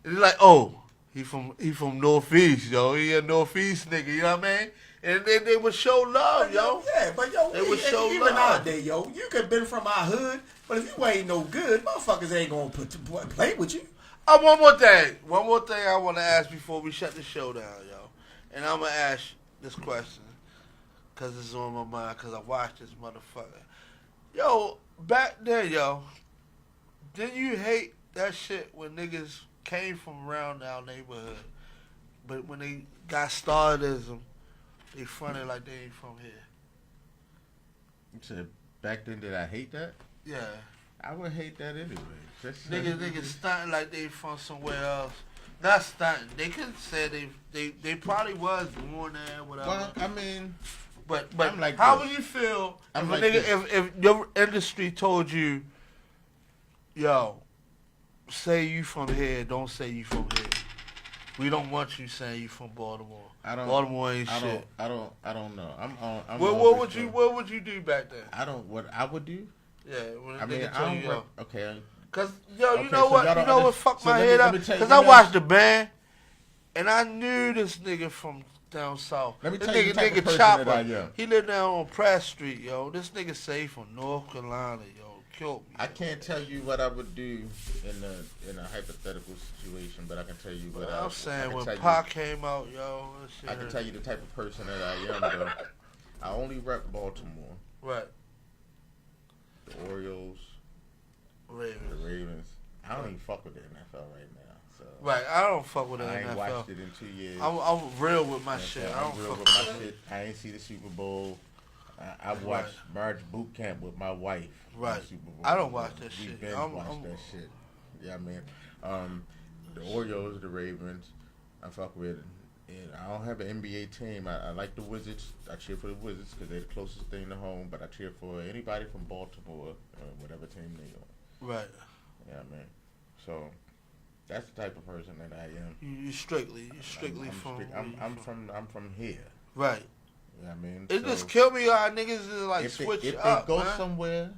it's like, oh, he from Northeast, yo. He a Northeast nigga. You know what I mean? And then they would show love, yo. Yeah, but yo, They would show even love. nowadays, yo, you could been from our hood, but if you ain't no good, motherfuckers ain't gonna play with you. One more thing. One more thing I want to ask before we shut the show down, yo. And I'm going to ask this question because it's on my mind because I watched this motherfucker. Yo, back then, yo, didn't you hate that shit when niggas came from around our neighborhood, but when they got Stardism, they fronted like they ain't from here? You said back then, did I hate that? Yeah. I would hate that anyway. Niggas stunting like they from somewhere else. Not stunting. They could say they probably was born there, whatever. Well, I mean, but I'm like how this. would you feel I'm if like a nigga this. if your industry told you, yo, say you from here, don't say you from here. We don't want you saying you from Baltimore. Baltimore ain't shit. I don't know. I'm What would you do back then? What I would do? Yeah, when a I mean, nigga I tell don't. you, yo. Okay. Cause yo, you Okay, know so what? y'all You don't know what under- fucked so my let me- head let up? me tell you, Cause let I me watched the band, and I knew this nigga from down south. Let me This tell you the type of person Chopper. that I am. He lived down on Pratt Street, yo. This nigga say from North Carolina, yo. Killed me. I can't tell you what I would do in a hypothetical situation, but I can tell you what I'm saying I when can tell Pac came out, yo. That shit I can hurt. tell you the type of person that I am. Though. I only rep Baltimore, Right. the Orioles, Ravens. the Ravens. I don't even fuck with the NFL right now. So Right. I don't fuck with the I ain't NFL. watched it in 2 years. I'm real with my You know shit. what I I'm don't real fuck with with my shit. I ain't see the Super Bowl. I watched March Boot Camp with my wife. Right. The Super Bowl. I don't watch that We shit. binge watched that shit. Yeah, man. The Orioles, the Ravens, I fuck with. And I don't have an NBA team. I like the Wizards. I cheer for the Wizards because they're the closest thing to home. But I cheer for anybody from Baltimore, whatever team they on. Right. Yeah, man. So that's the type of person that I am. You strictly I'm from. I'm from here. Right. You know what I mean? It So, just killed me how niggas is like if switch they up, go man. somewhere,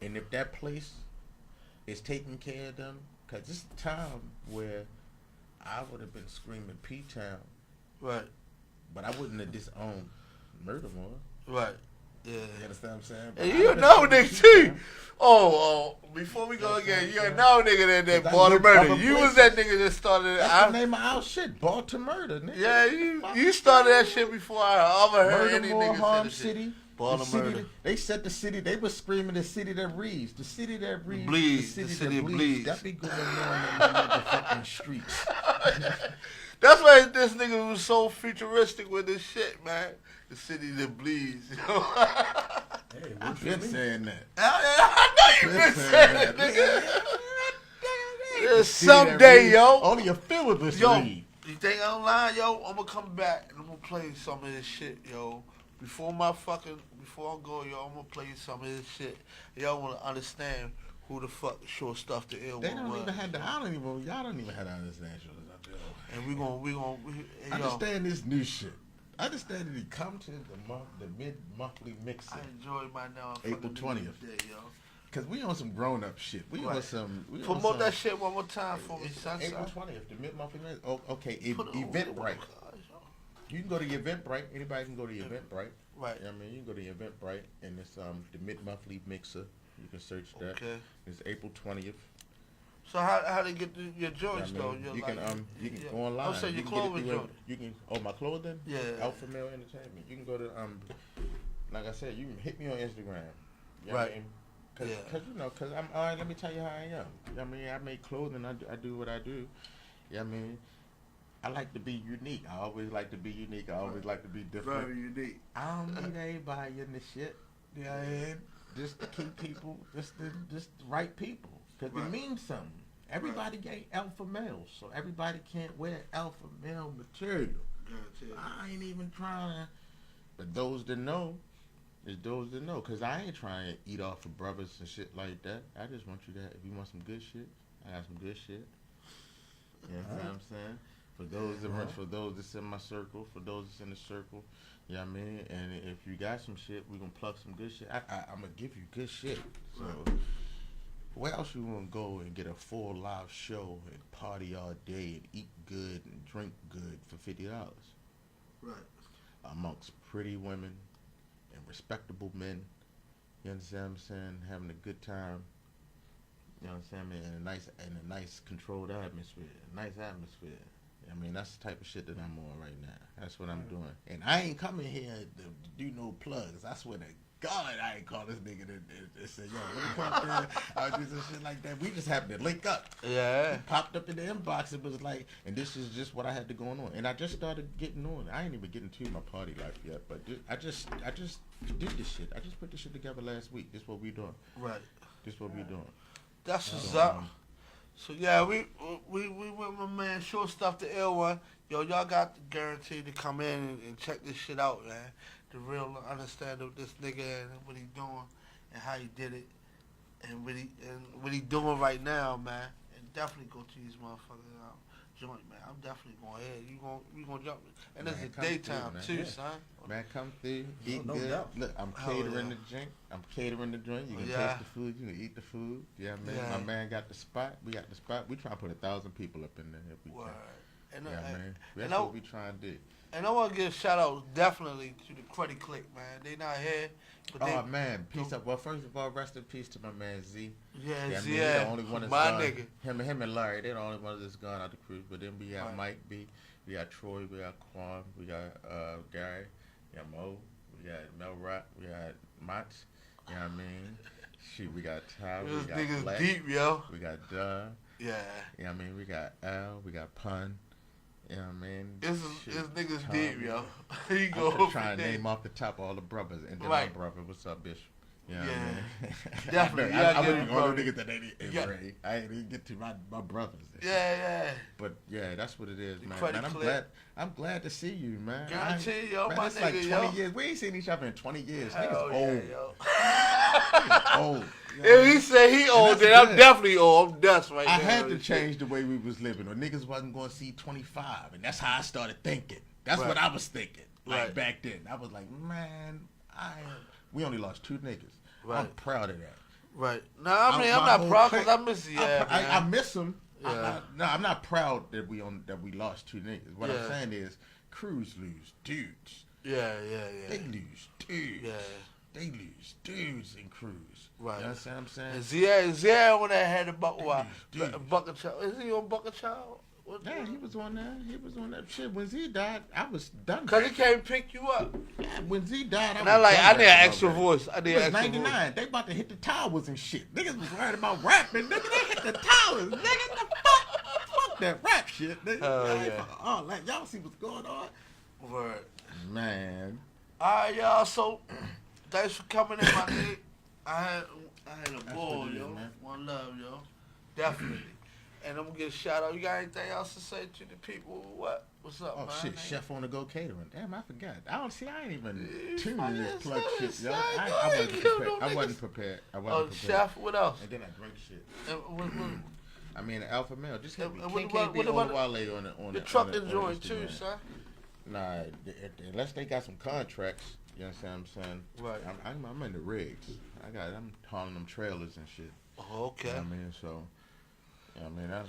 and if that place is taking care of them, because this is a time where I would have been screaming P-Town, Right, but I wouldn't have disowned Murder more. right. Yeah. You understand what I'm saying? But And I you would've know, been nigga, P-Town. too. Oh, before we go again, you know, nigga, that Cause I bought a lived murder. other You was places. that nigga that started. That's the name of our shit, Baltimore, nigga. Yeah, you started that shit before I ever heard any Murdermore, nigga Harm say City. the shit. The Baltimore. city, they said the city, they was screaming the city that reads. The city that reads. Bleeds, The the city city that that bleeds. bleeds. That be going on in the motherfucking streets. That's why this nigga was so futuristic with this shit, man. The city that bleeds. You know? Hey, I've been saying that. I know you been saying that, nigga. Yeah, The city that someday, reads. yo. Only a few of us Yo, read. you think I'm lying, yo? I'm gonna come back and I'm gonna play some of this shit, yo. Before I go, yo, I'm gonna play some of this shit. Y'all wanna understand who the fuck Short Stuff the Ill They One don't was. even have the. I don't even. Y'all don't even have to understand shit. And we gonna, hey, yo, Understand this new shit. Understand that he come to the mid-monthly mixer. I enjoyed my now. April 20th. Day, yo. Cause we on some grown up shit. We on Right. some. We on Promote some, that shit one more time for me, It's son. April 20th, the mid-monthly mixer. Oh, okay. Put it on Eventbrite. the- You can go to Eventbrite. Anybody can go to Eventbrite. Right. Yeah, I mean, you can go to Eventbrite, and it's the mid-monthly mixer. You can search that. Okay. It's April 20th. So how they get your Yeah, I joints mean, though? you can yeah. go online. I'm saying You your can get it clothing through joint. You can my clothing. Yeah. Alpha Male Entertainment. You can go to like I said, you can hit me on Instagram. You know Right. what I mean? Cause, Yeah. cause you know, cause I'm all right. Let me tell you how I am. You know what I mean, I make clothing. I do what I do. You know what I mean, I like to be unique. I always like to be unique. I always like to be different. Very unique. I don't need everybody in the shit. You know what I mean? Just to keep people, just the right people, cause Right. it means something. Everybody ain't alpha males, so everybody can't wear alpha male material. I ain't even trying to. But those that know, is those that know. Cause I ain't trying to eat off of brothers and shit like that. I just want you to. If you want some good shit, I got some good shit. You know what I'm saying? For those that's in my circle, for those that's in the circle, you know what I mean? And if you got some shit, we gonna plug some good shit. I'm gonna give you good shit. So where else you wanna go and get a full live show and party all day and eat good and drink good for $50? Right. Amongst pretty women and respectable men. You understand what I'm saying? Having a good time. You know what I'm saying? In a nice controlled atmosphere. Nice atmosphere. I mean, that's the type of shit that I'm on right now. That's what I'm doing. And I ain't coming here to do no plugs. I swear to God, I ain't call this nigga to say, yo, let me come up there. I'll do some shit like that. We just happened to link up. Yeah. It popped up in the inbox. It was like, and this is just what I had to go on. And I just started getting on. I ain't even getting to my party life yet. But I just did this shit. I just put this shit together last week. This what we doing. Right. This what we doing. That's what's up. So yeah, we with my man Short Stuff the Ill One. Yo, y'all got the guarantee to come in and check this shit out, man. To real understand of this nigga and what he doing and how he did it and what he doing right now, man. And definitely go to these motherfuckers out. Joint, man. I'm definitely going ahead. We gonna jump, and Man, it's a come daytime through, too, man. son. Man, come through, eat no good. doubt. Look, I'm Hell catering yeah. the drink. I'm catering the drink. You can Yeah. taste the food. You can eat the food. Yeah, man. Yeah. My man got the spot. We got the spot. We trying to put 1,000 people up in there if we Word. can. And, Yeah, man. That's and I- what we trying to do. And I want to give a shout out definitely to the Cruddy Click, man. They not here, but they, Oh man, peace up. Well, first of all, rest in peace to my man Z. yeah, I mean, he yeah, the only one that's my gone. nigga. Him and Larry, they're the only ones that's gone out the cruise. But then we got Right. Mike B, we got Troy, we got Quan, we got Gary, we got Mo, we got Mel Rock, we got Mats. You know what I mean? Shoot, we got Ty, we This got nigga's Black, deep, yo. we got Duh. Yeah, You know what I mean? We got Al, we got Pun. You know what I mean? this Shoot, nigga's Tom, deep, yo. He I'm go just trying over to there. name off the top all the brothers, and then Right. my brother, what's up, Bishop? You know Yeah. what I mean? Definitely, I, yeah, I, get wouldn't it, go to brother. niggas that ain't in Yeah. Ray. I ain't even get to my brothers. and shit. Yeah, But yeah, that's what it is, man. Cruddy Man, Click. I'm glad to see you, man. Guarantee, yo, man, my it's like nigga, 20 yo. years. We ain't seen each other in 20 years. Hell Niggas yeah, old. yo. Niggas old. You know what I If mean? he say he old, that's then I'm good. definitely old. I'm dust right now. I had to and shit. change the way we was living, or niggas wasn't going to see 25, and that's how I started thinking. That's Right. what I was thinking. Like Right. back then, I was like, man, we only lost 2 niggas. I'm Right. proud of that. Right. No, I mean, I'm my not whole proud clique- because I miss the I miss them. Yeah. I'm not proud that we lost 2 niggas. What Yeah. I'm saying is, crews lose dudes. Yeah. They lose dudes. Yeah. They lose dudes in crews. Right. You know what I'm saying? And Zia when I had a Dude. Bucket Child. Is he on Bucket Child? Yeah, he was on there. He was on that shit. When Z died, I was done. Cause he came pick you up. When Z died, And I like, I need an rapping extra already. voice. I need It an was extra 99. voice. They about to hit the towers and shit. Niggas was worried about rapping. Nigga, they hit the towers. Nigga, the fuck that rap shit. Nigga. Yeah. Oh, like y'all see what's going on? Word. Man. All right, y'all. So, thanks for coming in, my nigga. I had a ball, what it is, yo. man. One love, yo. Definitely. And I'm gonna get a shout out. You got anything else to say to the people? What's up, Oh man? shit, Chef on the Go Catering. Damn, I forgot. I ain't even tuned fucking in this plug say, shit, yo. son. I Go ahead, wasn't kill prepared. them I niggas. wasn't prepared. Oh, Chef, what else? And then I drank shit. And I mean, Alpha Male. Just hit me. And Can't what be about on Wale on the the trucking on the joint too, Instagram. son. Nah, unless they got some contracts, you know what I'm saying? Right. I'm in the rigs. I'm hauling them trailers and shit. Oh, okay. You know what I mean, so. I mean, that's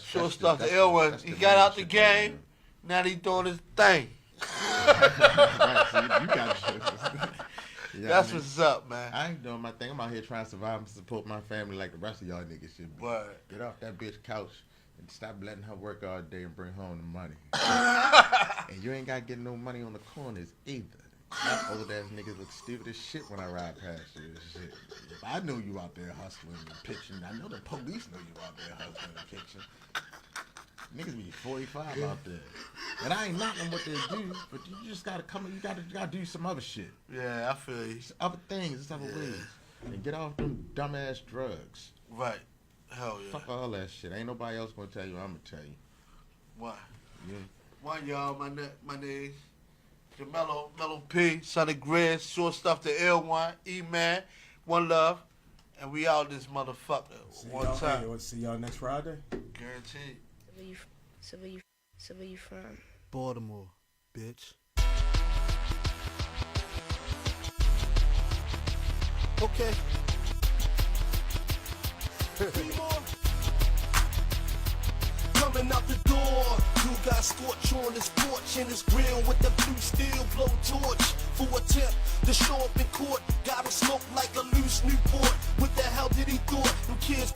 Sure that's stuff. that's The ill one. that's He the got main out the shit game. Now he doing his thing. right, so you got shit. You know That's what I mean? what's up, man. I ain't doing my thing. I'm out here trying to survive and support my family like the rest of y'all niggas should be. Word. Get off that bitch couch and stop letting her work all day and bring home the money. And you ain't got to get no money on the corners either. Y'all old ass niggas look stupid as shit when I ride past you and shit. If I know you out there hustling and pitching, I know the police know you out there hustling and pitching. Niggas be 45 out there. And I ain't knocking what they do, but you just gotta come, you gotta do some other shit. Yeah, I feel you. Other things, other ways. And get off them dumbass drugs. Right. Hell yeah. Fuck all that shit. Ain't nobody else gonna tell you, I'm gonna tell you. Why? Yeah. One, y'all, my name Mello P, Sonny Grizz, Short Stuff, the L1, E-Man, One Love, and we out this motherfucker one time. Hey, see y'all next Friday. Guaranteed. So where you from? Baltimore, bitch. Okay. Coming out the door, you got scorch on his porch and his grill with the blue steel blowtorch. For attempt to show up in court, got him smoked like a loose Newport. What the hell did he thought? Them kids